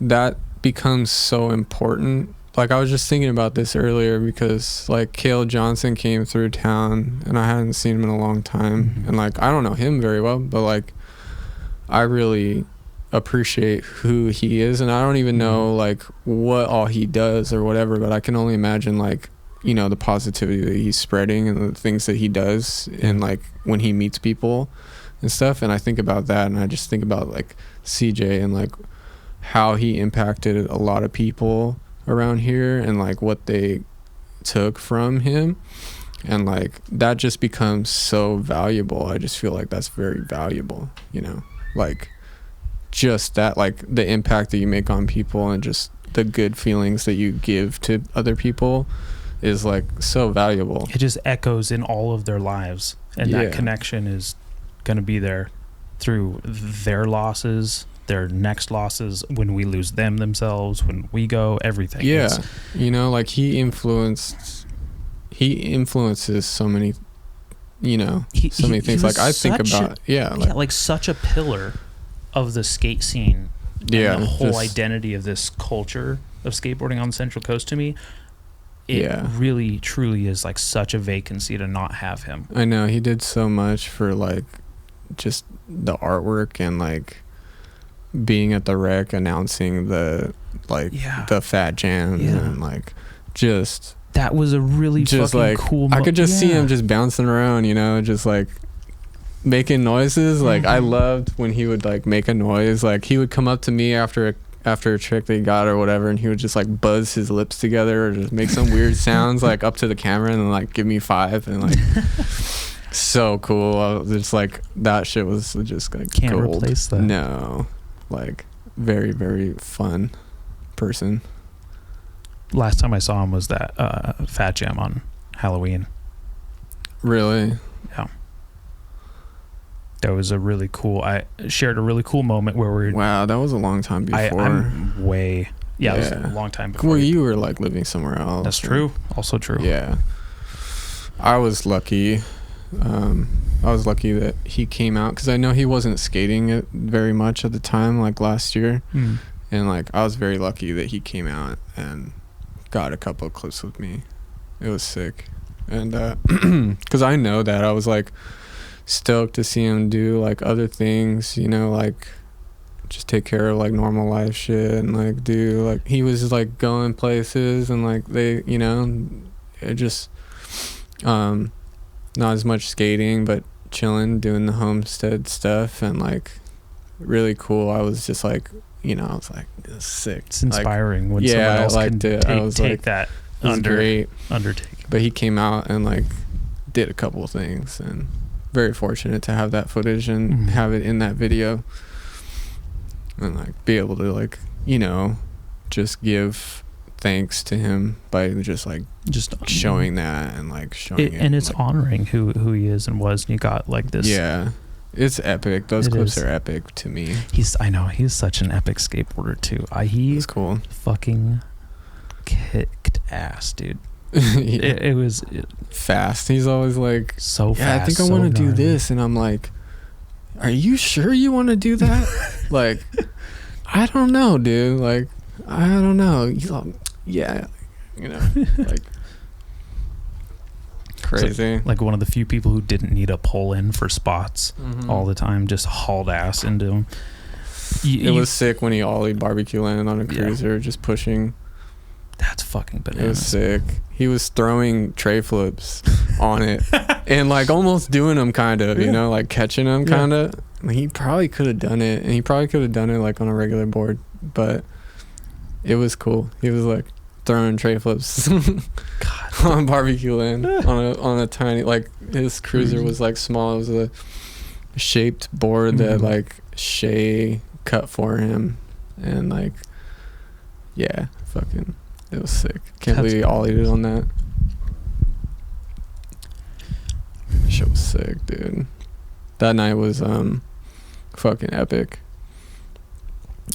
that becomes so important. Like I was just thinking about this earlier because like Cale Johnson came through town and I hadn't seen him in a long time, and like I don't know him very well, but like I really appreciate who he is, and I don't even know like what all he does or whatever, but I can only imagine like, you know, the positivity that he's spreading and the things that he does, and like when he meets people and stuff. And I think about that, and I just think about like CJ and like how he impacted a lot of people around here and like what they took from him, and like that just becomes so valuable. I just feel like that's very valuable, you know, like just that, like the impact that you make on people and just the good feelings that you give to other people is like so valuable. It just echoes in all of their lives, and that connection is going to be there through their losses, their next losses, when we lose them themselves, when we go, everything. You know, like he influences so many, you know, so many things. Like I think about like such a pillar of the skate scene, and the whole identity of this culture of skateboarding on the Central Coast. To me, it really truly is like such a vacancy to not have him. I know he did so much for like just the artwork and like being at the rec announcing the like the Fat Jams and like just that was a really just fucking like cool I could just see him just bouncing around, you know, just like making noises. Like I loved when he would like make a noise. Like he would come up to me after a trick they got or whatever, and he would just like buzz his lips together or just make some weird sounds like up to the camera and then like give me 5 and like so cool. I was just like that shit was just like can't gold. replace that. No, like very very fun person. Last time I saw him was that Fat Jam on Halloween. Really? Yeah. That was a really cool. I shared a really cool moment where we. Wow, that was a long time before. I'm way. Yeah, it was a long time before. Well, you were like living somewhere else. That's true. Also true. Yeah. I was lucky. I was lucky that he came out because I know he wasn't skating it very much at the time, like last year, and like I was very lucky that he came out and got a couple of clips with me. It was sick, and because I know that I was like stoked to see him do like other things, you know, like just take care of like normal life shit and like do like he was like going places and like they, you know, it just not as much skating but chilling, doing the homestead stuff and like really cool. I was just like, you know, I was like, this is sick. It's inspiring when someone else can take like, that undertaking. But But he came out and like did a couple of things, and very fortunate to have that footage and have it in that video and like be able to like, you know, just give thanks to him by just showing that and like showing it. And it's like, honoring who he is and was, and you got like this. Yeah. It's epic. Those clips are epic to me. I know he's such an epic skateboarder too. He's cool. Fucking kicked ass, dude. It was fast. He's always like so fast. Yeah, I think I want to do this, and I'm like, are you sure you want to do that? Like, I don't know, dude. Like, I don't know. He's like, yeah, you know, like crazy. Like one of the few people who didn't need a pull in for spots all the time, just hauled ass into him. It was sick when he ollied barbecue land on a cruiser, just pushing. That's fucking bananas. It was sick. He was throwing tray flips on it and like almost doing them kind of, you know, like catching them kind of. He probably could have done it, and he probably could have done it like on a regular board, but it was cool. He was like throwing tray flips on barbecue land on a tiny, like his cruiser was like small. It was a shaped board that like Shay cut for him, and like fucking it was sick. Can't believe he ollied it on that. Shit was sick, dude. That night was fucking epic.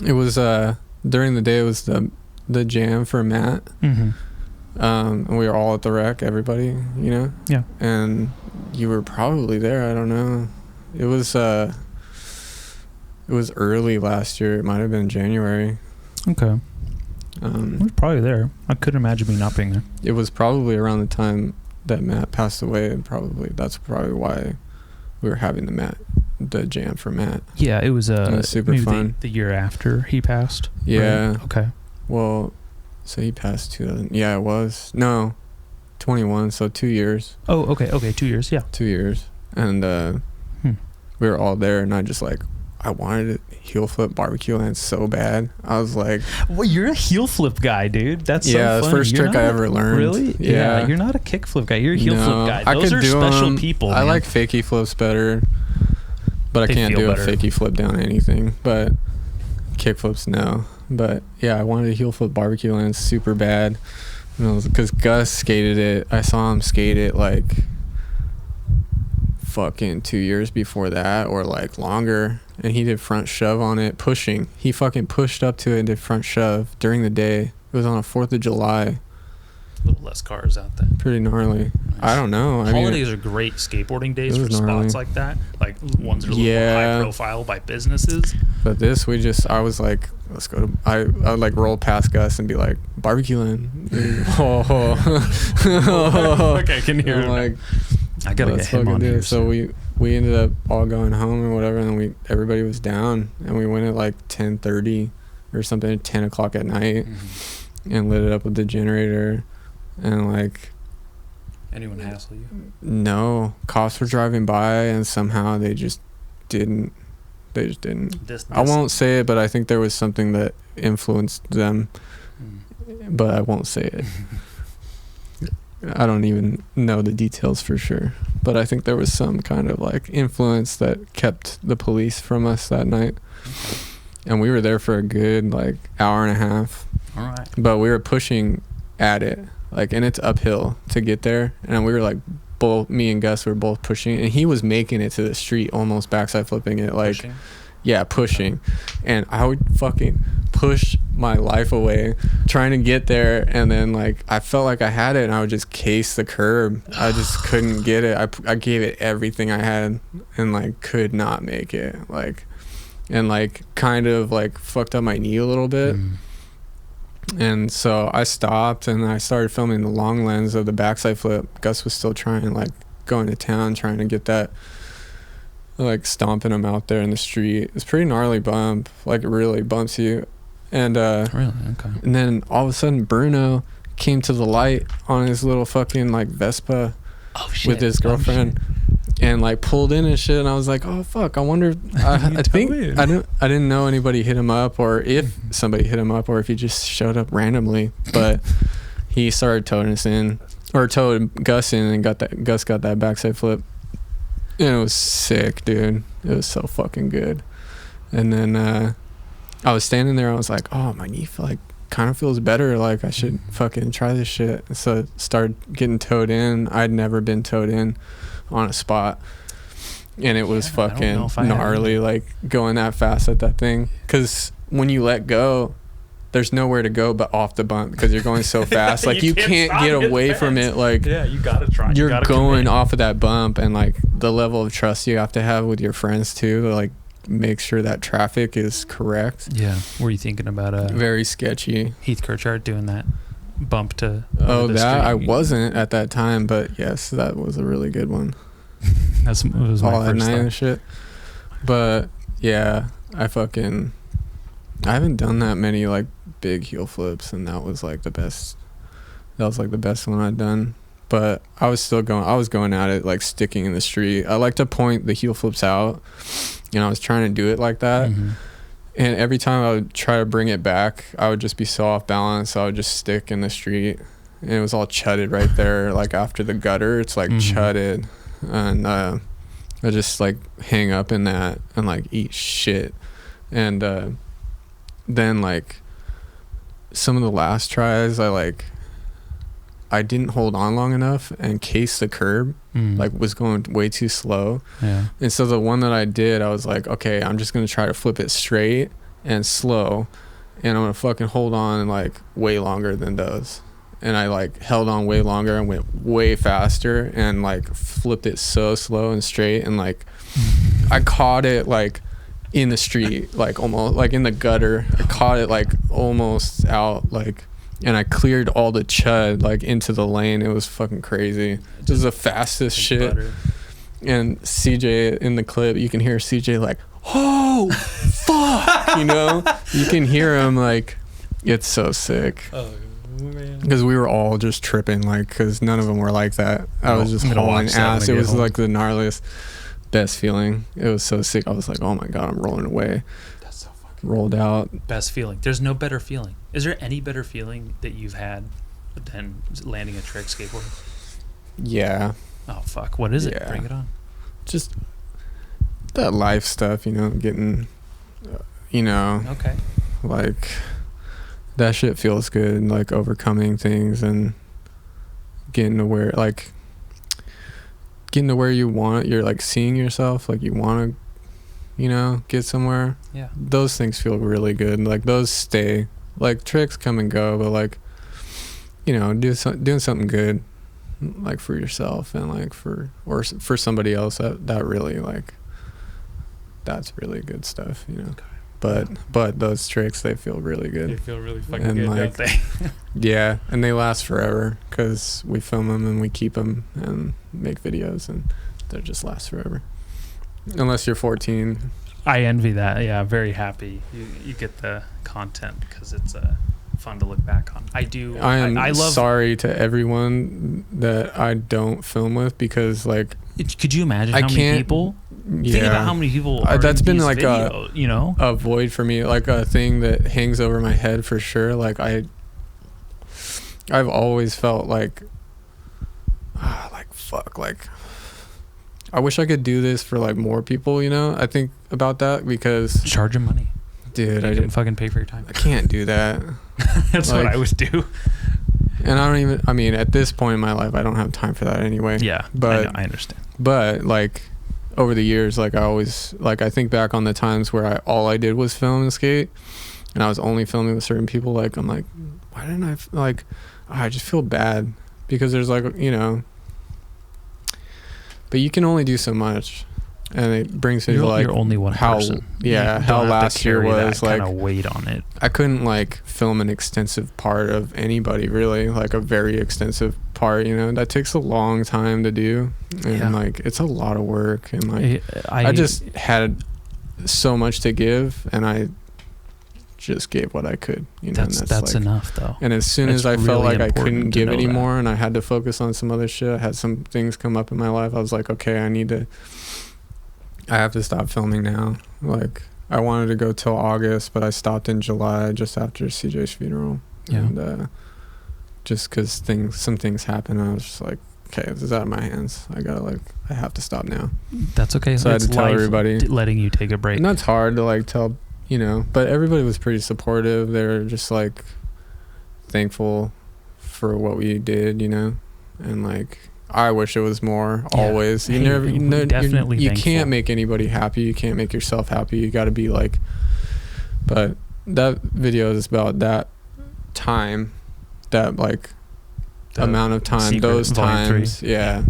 It was during the day it was the jam for Matt. And we were all at the rec, everybody, you know? Yeah. And you were probably there, I don't know. It was early last year. It might have been January. Okay. I was probably there. I couldn't imagine me not being there. It was probably around the time that Matt passed away, and that's probably why we were having the jam for Matt. Yeah, it was super fun. The year after he passed. Yeah. Right? Okay. Well, so he passed 2000. Yeah, it was 21. So 2 years. Oh, okay. 2 years. Yeah. 2 years, and we were all there, and I wanted a heel flip barbecue land so bad. I was like, well, you're a heel flip guy, dude. That's so the funny. first trick I ever learned. Really? Yeah. You're not a kick flip guy. You're a heel flip guy. Those are special people. I like fakie flips better, but I can't do a fakie flip down anything. But kick flips, no. But yeah, I wanted a heel flip barbecue land super bad. Because Gus skated it. I saw him skate it like fucking 2 years before that, or like longer, and he did front shove on it, pushing. He fucking pushed up to it and did front shove during the day. It was on a 4th of July. A little less cars out there. Pretty gnarly. I don't know. Holidays are great skateboarding days it for was gnarly. spots like that, like ones that are a little more high profile by businesses. But this, I was like, let's go to, I would like roll past Gus and be like, barbecue land. Okay, I can hear it. Like, I gotta get him on do here. it. So we ended up all going home or whatever, and then everybody was down, and we went at like 10:30 or something, 10 o'clock at night, and lit it up with the generator, and like. Anyone hassle you? No, cops were driving by, and somehow they just didn't. They just didn't. I won't say it, but I think there was something that influenced them, but I won't say it. I don't even know the details for sure, but I think there was some kind of like influence that kept the police from us that night. Okay. And we were there for a good like hour and a half. All right. But we were pushing at it, like, and it's uphill to get there, and we were like, me and Gus were both pushing, and he was making it to the street, almost backside flipping it, like pushing? Yeah, pushing. And I would fucking push my life away trying to get there, and then like I felt like I had it, and I would just case the curb. I just couldn't get it. I gave it everything I had, and like could not make it, like, and like kind of like fucked up my knee a little bit. And so I stopped, and I started filming the long lens of the backside flip. Gus was still trying, like, going to town, trying to get that, like, stomping him out there in the street. It's a pretty gnarly bump, like, it really bumps you. And really? Okay. And then all of a sudden Bruno came to the light on his little fucking like Vespa with his girlfriend. And like pulled in and shit, and I was like, "Oh fuck!" I wonder. I think I didn't know anybody hit him up, or if somebody hit him up, or if he just showed up randomly. But he started towing us in, or towed Gus in, and Gus got that backside flip, and it was sick, dude. It was so fucking good. And then I was standing there. I was like, "Oh, my knee like kind of feels better. Like I should fucking try this shit." So started getting towed in. I'd never been towed in on a spot, and it was fucking gnarly, like going that fast at that thing, because when you let go there's nowhere to go but off the bump, because you're going so fast. Like you can't get away from it. Like you gotta try. You're going off of that bump, and like the level of trust you have to have with your friends too, to like make sure that traffic is correct. Yeah. Were you thinking about very sketchy Heath Kirchart doing that bump to that street? I wasn't at that time, but yes, that was a really good one. Was all my that first night thought. and shit. But yeah, I haven't done that many like big heel flips, and that was like the best one I'd done. But I was going at it, like sticking in the street. I like to point the heel flips out, and I was trying to do it like that. And every time I would try to bring it back, I would just be so off balance. So I would just stick in the street, and it was all chudded right there. Like after the gutter, it's like chudded, and I just like hang up in that and like eat shit. And then like some of the last tries, I didn't hold on long enough and case the curb, like was going way too slow. Yeah. And so the one that I did, I was like, okay, I'm just going to try to flip it straight and slow, and I'm going to fucking hold on like way longer than those. And I like held on way longer and went way faster and like flipped it so slow and straight, and like I caught it like in the street, like almost like in the gutter. I caught it like almost out, like, and I cleared all the chud like into the lane. It was fucking crazy. It was the fastest shit. Butter. And CJ in the clip, you can hear CJ like, oh fuck, you know, you can hear him, like, it's so sick. Oh man, because we were all just tripping, like, because none of them were like that. I was just hauling ass. It was like the gnarliest, best feeling. It was so sick. I was like, oh my god, I'm rolling away. That's so fucking rolled out. Best feeling. There's no better feeling. Is there any better feeling that you've had than landing a trick skateboard? Yeah. Oh fuck, what is it? Bring it on. Just that life stuff, you know, getting, you know, okay, like that shit feels good, like overcoming things and getting to where you want, you're like seeing yourself, like you want to, you know, get somewhere. Yeah, those things feel really good. Like those stay. Like tricks come and go, but like you know, doing something good, like for yourself and like for somebody else, that really like, that's really good stuff, you know. Okay. But those tricks, they feel really good. They feel really fucking and good, like, don't they? yeah, and they last forever because we film them and we keep them and make videos, and they just last forever. Unless you're 14. I envy that. Yeah, very happy you get the content because it's fun to look back on. I do. I love. Sorry to everyone that I don't film with, because like, could you imagine how many people? Yeah, think about how many people. That's in been these like videos, you know, a void for me, like a thing that hangs over my head for sure. Like I've always felt like fuck, like I wish I could do this for like more people, you know. I think about that because charge them money, dude. I didn't fucking pay for your time. I can't do that. That's like, what I would do. And I mean, at this point in my life, I don't have time for that anyway. Yeah, but I understand. But like over the years, like I think back on the times where all I did was film and skate, and I was only filming with certain people. Like I'm like, why didn't I just feel bad because there's like, you know, but you can only do so much. And it brings me to like you're only one person. Yeah, how last year was that like kind of weight on it. I couldn't like film an extensive part of anybody really, like a very extensive part, you know. That takes a long time to do, and like it's a lot of work, and like I just had so much to give, and I just gave what I could, you know. That's like, enough though. And as soon as I felt like I couldn't give anymore and I had to focus on some other shit, I had some things come up in my life, I was like, okay, I have to stop filming now. Like I wanted to go till August, but I stopped in July just after CJ's funeral. Yeah. And just because some things happened, I was just like, okay, this is out of my hands. I have to stop now. That's okay. So I had to tell everybody, letting you take a break. And that's hard to like tell, you know. But everybody was pretty supportive. They were just like thankful for what we did, you know, and like. I wish it was more. Yeah. Always. You definitely. You can't make anybody happy. You can't make yourself happy. You got to be like. But that video is about that time, that like the amount of time, those times. Yeah.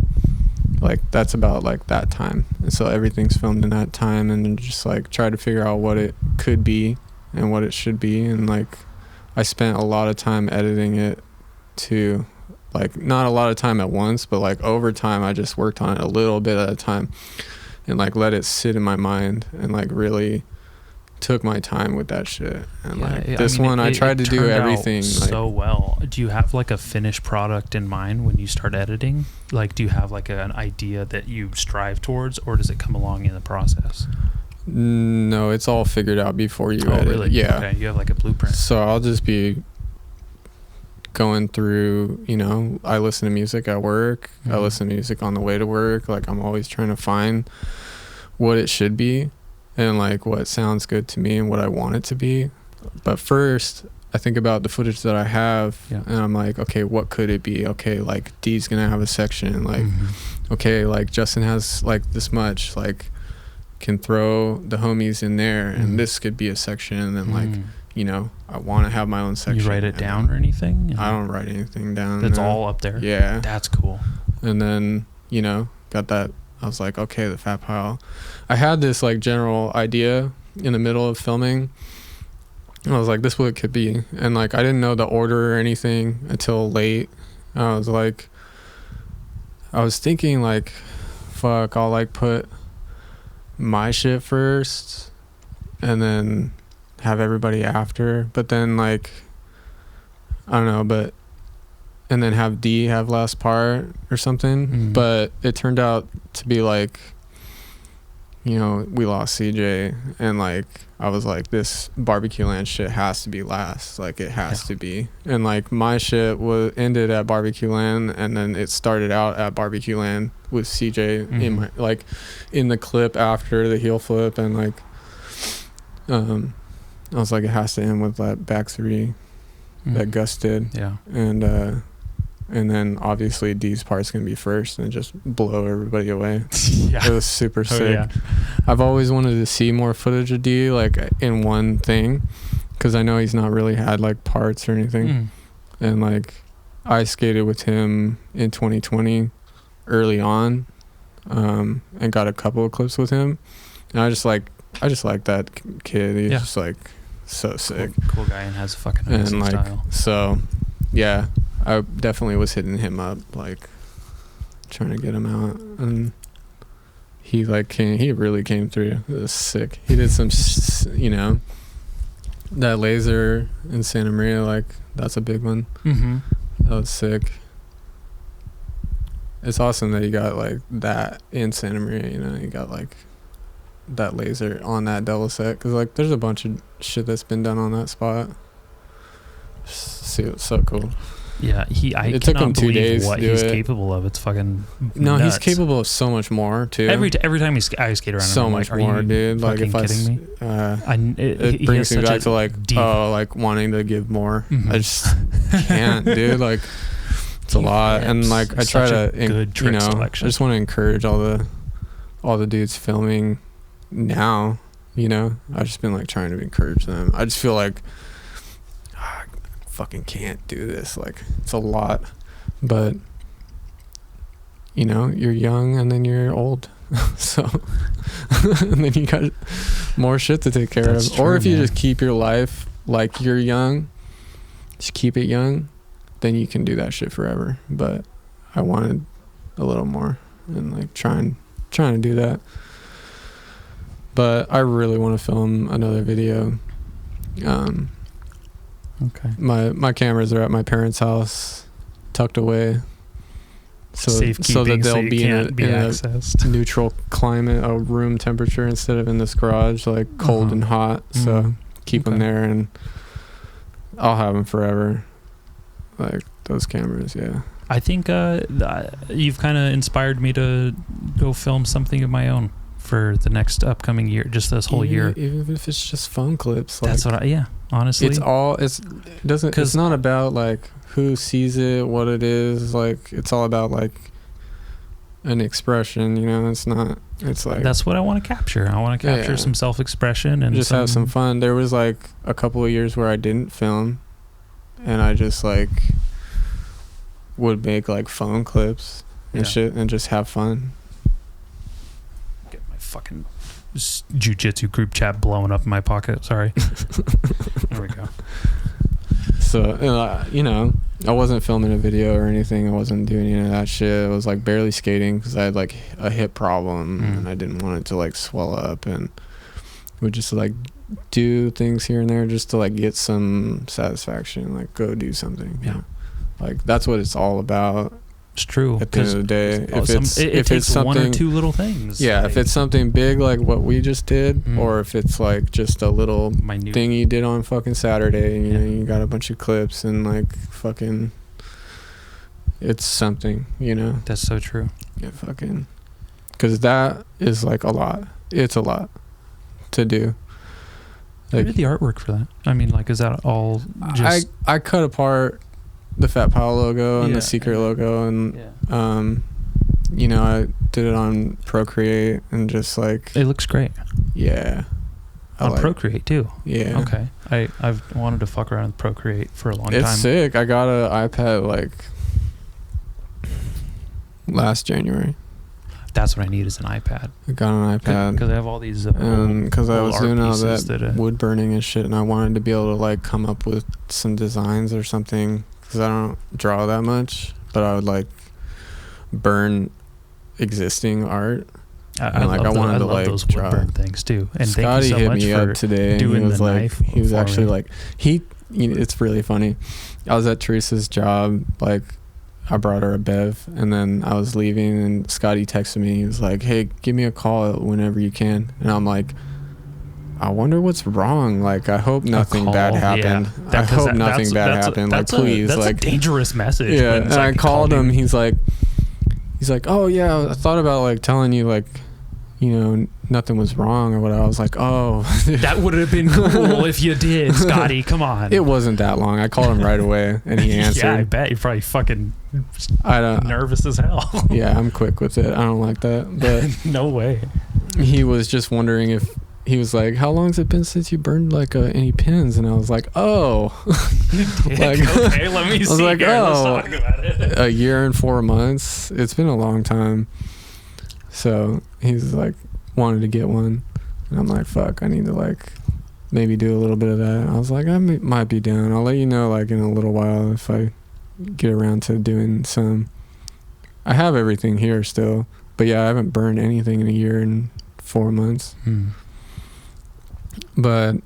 Like that's about like that time, and so everything's filmed in that time, and then just like try to figure out what it could be and what it should be, and like I spent a lot of time editing it too. Like not a lot of time at once, but like over time I just worked on it a little bit at a time and like let it sit in my mind and like really took my time with that shit. And like this one I tried to do everything so well. Do you have like a finished product in mind when you start editing? Like do you have like an idea that you strive towards, or does it come along in the process? No, it's all figured out before you edit. Really? Yeah. Okay, you have like a blueprint. So I'll just be going through, you know, I listen to music at work. I listen to music on the way to work. Like I'm always trying to find what it should be and like what sounds good to me and what I want it to be. But first I think about the footage that I have, and I'm like, okay, what could it be? Okay, like D's gonna have a section, like okay, like Justin has like this much, like can throw the homies in there, and this could be a section, and then like, you know, I want to have my own section. You write it down or anything? I don't write anything down. That's all up there? Yeah. That's cool. And then, you know, got that. I was like, okay, the fat pile. I had this like general idea in the middle of filming. I was like, this is what it could be. And like, I didn't know the order or anything until late. I was thinking like, fuck, I'll like put my shit first and then have everybody after, but then like I don't know, but and then have D have last part or something. But it turned out to be like, you know, we lost CJ, and like I was like, this barbecue land shit has to be last, like it has to be. And like my shit was ended at barbecue land, and then it started out at barbecue land with CJ in my like in the clip after the heel flip, and like I was like, it has to end with that back three that Gus did. Yeah. And then obviously D's part's gonna be first and just blow everybody away. It was super sick. Yeah. I've always wanted to see more footage of D like in one thing, because I know he's not really had like parts or anything. And like I skated with him in 2020 early on, and got a couple of clips with him, and I just like that kid. He's just like so sick, cool guy, and has fucking amazing and like style. so yeah, I definitely was hitting him up, like trying to get him out, and he really came through. It was sick. He did some that laser in Santa Maria, like that's a big one. That was sick. It's awesome that you got like that in Santa Maria, you got like that laser on that double set, because like there's a bunch of shit that's been done on that spot. See, it's so cool. Yeah, it took him 2 days what he's capable of. It's fucking nuts. He's capable of so much more too. Every time I skate around, so much like, more, dude. Like if kidding me? It brings me back to like deep, like wanting to give more. I just can't, dude. Like it's a lot, and like I try to, good trick selection. I just want to encourage all the dudes filming now. I've just been like trying to encourage them. I just feel like I fucking can't do this. Like it's a lot, but you're young and then you're old, so and then you got more shit to take care of. True, or if you just keep your life like you're young, just keep it young, then you can do that shit forever. But I wanted a little more, and like trying to do that. But I really want to film another video. Okay. My cameras are at my parents' house, tucked away, so that they'll be in a neutral climate, a room temperature, instead of in this garage, like cold and hot. So keep them there, and I'll have them forever. Like those cameras, yeah. I think you've kind of inspired me to go film something of my own for the next upcoming year, just this whole year. Even if it's just phone clips. Like, that's what honestly. It's not about like who sees it, what it is. Like it's all about like an expression, it's like. That's what I want to capture. I want to capture some self-expression and just have some fun. There was like a couple of years where I didn't film, and I just like would make like phone clips and shit and just have fun. Fucking jiu-jitsu group chat blowing up in my pocket. Sorry. There we go. So I wasn't filming a video or anything. I wasn't doing any of that shit. I was like barely skating because I had like a hip problem and I didn't want it to like swell up, and would just like do things here and there just to like get some satisfaction, like go do something. Like that's what it's all about. It's true. At the end of the day, if it's something, one or two little things. Yeah, if it's something big like what we just did, or if it's like just a little thing you did on fucking Saturday, and you got a bunch of clips and like fucking, it's something, That's so true. Yeah, fucking, because that is like a lot. It's a lot to do. Like, who did the artwork for that? I mean, like, is that all just? I cut apart the Fat Pile logo and the Secret logo, and I did it on Procreate, and just like it looks great. Yeah, on Procreate too. Yeah. Okay. I've wanted to fuck around with Procreate for a long time. It's sick. I got an iPad like last January. That's what I need, is an iPad. I got an iPad because I have all these. Because I was doing all that wood burning and shit, and I wanted to be able to like come up with some designs or something. Because I don't draw that much, but I would like burn existing art. I wanted to like those wood burn things too. And Scotty thank you so hit much me for up today. Doing he was the like, knife. He was actually like it's really funny. I was at Teresa's job, like I brought her a bev, and then I was leaving, and Scotty texted me. He was like, "Hey, give me a call whenever you can," and I'm like, I wonder what's wrong. Like, I hope nothing bad happened. Yeah. I hope nothing bad happened. Like, please. That's like a dangerous message. Yeah, and I called him. He's like, oh yeah, I thought about like telling you like, nothing was wrong or what. I was like, oh. That would have been cool if you did, Scotty. Come on. It wasn't that long. I called him right away, and he answered. Yeah, I bet you're probably fucking nervous as hell. Yeah, I'm quick with it. I don't like that, but no way. He was just wondering if he was like, how long has it been since you burned like any pins? And I was like, oh. Like, okay, let me see. I was like, let's talk about it. A year and 4 months. It's been a long time. So he's like, wanted to get one. And I'm like, fuck, I need to like maybe do a little bit of that. I was like, I might be down. I'll let you know like in a little while if I get around to doing some. I have everything here still. But yeah, I haven't burned anything in a year and 4 months. But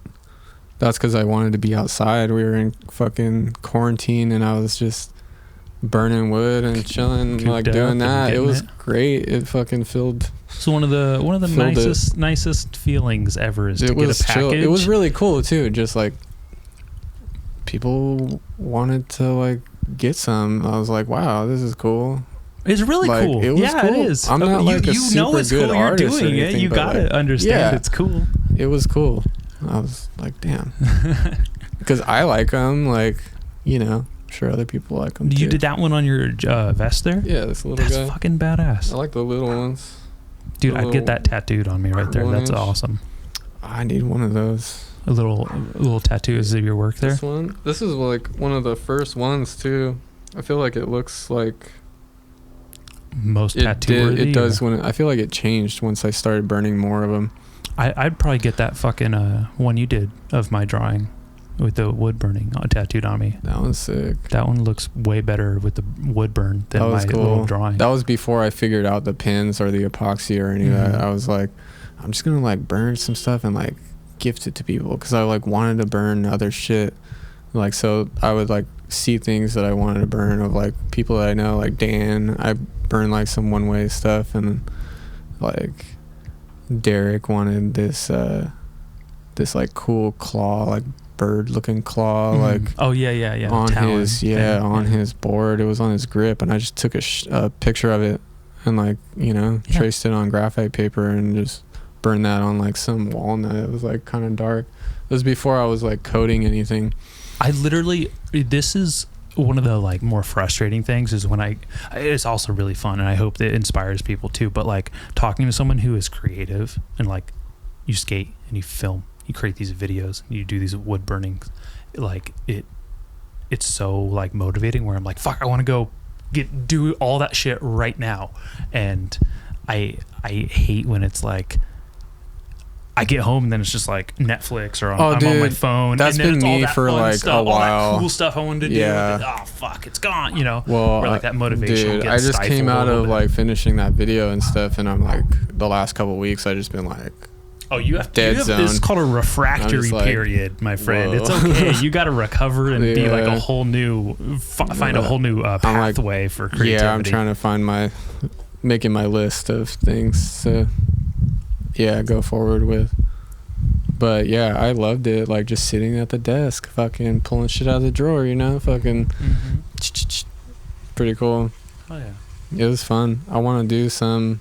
that's because I wanted to be outside. We were in fucking quarantine and I was just burning wood and chilling, like doing that. It was great. It fucking filled. So one of the nicest feelings ever is to get a package. Chill. It was really cool too. Just like people wanted to like get some. I was like, wow, this is cool. It's really like, cool. It was cool. It is. I'm not like a super good artist or anything. You gotta like, understand it's cool. It was cool. I was like, damn. Because I like them, like, you know, I'm sure other people like them too. You did that one on your vest there? Yeah, this little guy. That's fucking badass. I like the little ones. Dude, I'd get that tattooed on me right there. That's awesome. I need one of those. A little tattoos of your work there? This is like one of the first ones too. I feel like it looks like most tattoo worthy. It does when I feel like it changed once I started burning more of them. I'd probably get that fucking one you did of my drawing with the wood burning tattooed on me. That one's sick. That one looks way better with the wood burn than my little drawing. That was before I figured out the pins or the epoxy or any of that. I was like, I'm just gonna like burn some stuff and like gift it to people because I like wanted to burn other shit. Like, so I would like see things that I wanted to burn of like people that I know, like Dan. I burned like some one way stuff, and like Derek wanted this like cool claw, like bird looking claw, like on Talon his board. It was on his grip, and I just took a picture of it and like, you know, traced it on graphite paper and just burned that on like some walnut. It was like kind of dark. It was before I was like coding anything. This is one of the like more frustrating things is when it's also really fun and I hope that it inspires people too, but like talking to someone who is creative and like you skate and you film, you create these videos and you do these wood burnings, like it's so like motivating where I'm like, fuck, I want to go do all that shit right now. And I hate when it's like I get home and then it's just like Netflix or I'm on my phone. That's and then been it's all me that for like stuff, a while. All that cool stuff I wanted to do. Oh fuck, it's gone. You know. Well, where like that motivation. Dude, I just came out of like finishing that video and stuff, and I'm like the last couple of weeks I just been like. Oh, you have this is called a refractory period, my friend. Whoa. It's okay. You got to recover and be like a whole new, find a whole new pathway for creativity. Yeah, I'm trying to making my list of things to, go forward with. But yeah, I loved it. Like just sitting at the desk, fucking pulling shit out of the drawer, you know, fucking pretty cool. Oh yeah, it was fun. I want to do some.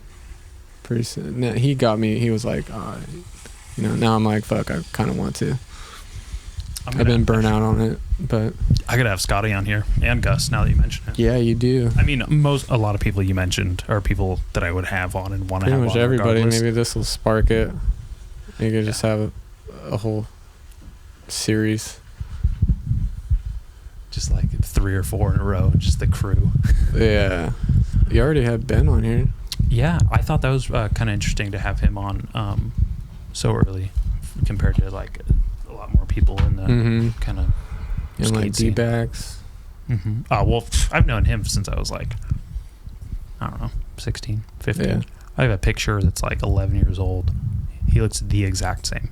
Pretty soon. He got me. He was like, now I'm like, fuck, I kind of want to. I've been burnt out on it, but I gotta have Scotty on here and Gus now that you mention it. Yeah, you do. I mean, a lot of people you mentioned are people that I would have on and want to have on. Pretty much everybody. Regardless. Maybe this will spark it. You could just have a whole series. Just like 3 or 4 in a row, just the crew. Yeah, you already had Ben on here. Yeah, I thought that was kind of interesting to have him on so early compared to like a lot more people in the kind of and like D-backs. Well, I've known him since I was like, I don't know, 16, 15. Yeah. I have a picture that's like 11 years old. He looks the exact same.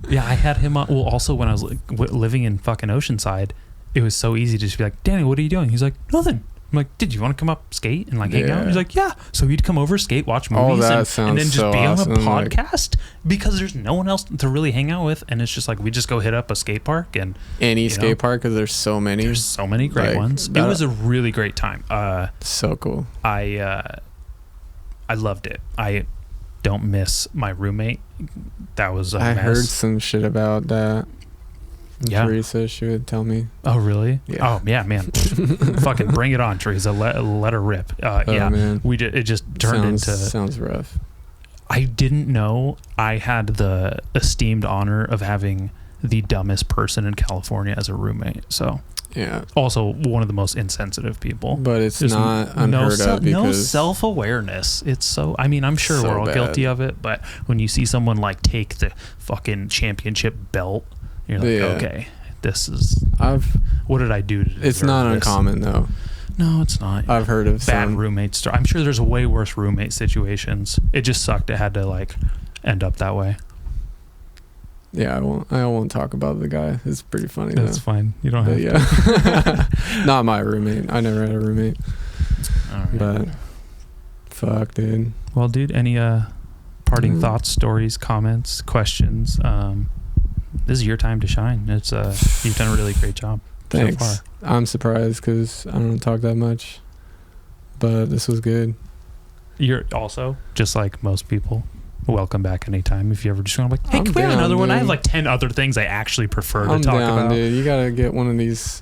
Yeah, I had him on. Well, also when I was living in fucking Oceanside, it was so easy to just be like, Danny, what are you doing? He's like, nothing. I'm like, did you want to come up, skate, and like hang out? He's like, yeah. So he'd come over, skate, watch movies, and then just be on a podcast because there's no one else to really hang out with, and it's just like we just go hit up a skate park and any skate park because there's so many. There's so many great ones. It was a really great time. So cool. I loved it. I don't miss my roommate. That was a mess. heard some shit about that. Yeah. Teresa, she would tell me. Oh, really? Yeah. Oh, yeah, man. Fucking bring it on, Teresa. Let her rip. Yeah. Man. It just turned into. Sounds rough. I didn't know I had the esteemed honor of having the dumbest person in California as a roommate. So Yeah. also one of the most insensitive people. But it's There's not unheard of because no self-awareness. It's so, I mean, I'm sure so we're all bad. guilty of it, but when you see someone like take the fucking championship belt, you're like, Yeah. okay, this is, what did I do to It's deserve not this? uncommon though. No, it's not. I've heard of Bad some. roommate story. I'm sure there's way worse roommate situations. It just sucked. It had to like end up that way. Yeah, I won't talk about the guy. It's pretty funny. That's though. fine. You don't have But yeah. Not my roommate. I never had a roommate. All right. But fuck, dude. Well, dude, any parting Mm. thoughts, stories, comments, questions? This is your time to shine. It's you've done a really great job Thanks. so far. I'm surprised because I don't talk that much. But this was good. You're also, just like most people, welcome back anytime. If you ever just want to be like, hey, I'm can we have down, another one? I dude. have like 10 other things I actually prefer I'm to talk down, about. dude. You gotta get one of these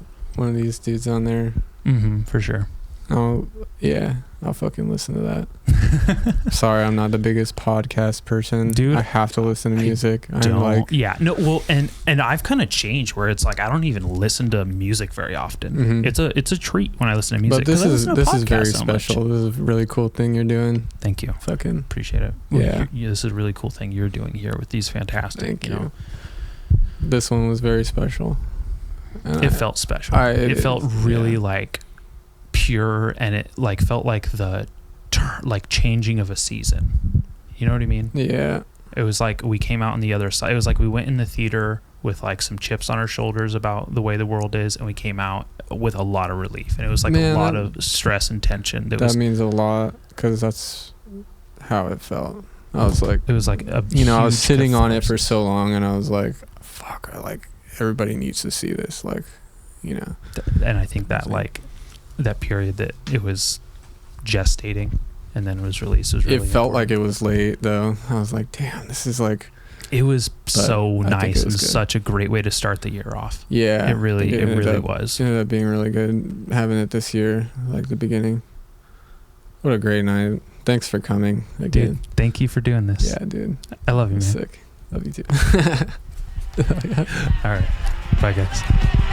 dudes on there. Mm-hmm, for sure. Oh yeah, I'll fucking listen to that. Sorry, I'm not the biggest podcast person, Dude, I have to listen to music. I'm Don't. like, Yeah, no, well, and I've kind of changed where it's like I don't even listen to music very often. Mhm. It's a treat when I listen to music. but this 'cause I is listen to very podcasts so much. special. This is a really cool thing you're doing. Thank you. Fucking Appreciate it. Yeah. This is a really cool thing you're doing here with these fantastic. thank you. know, This one was very special. And it felt special. it It felt is, really yeah. like pure, and it like felt like the like changing of a season. You know what I mean? Yeah. It was like we came out on the other side. It was like we went in the theater with like some chips on our shoulders about the way the world is, and we came out with a lot of relief. And it was like Man, a lot that- of stress and tension. That means a lot because that's how it felt. I was like, it was like a I was huge sitting on it for catharsis. so long, and I was like, fuck, everybody needs to see this. And I think that like that period that it was gestating and then was released was really It felt like important. it was late though. I was like, damn, this is like, It was so I think nice it and was good. such a great way to start the year off. yeah, It really ended was. It ended up being really good having it this year, like the beginning. What a great night. Thanks for coming again. Dude, thank you for doing this. Yeah, dude. I love you, man. Sick. Love you too. All right. Bye, guys.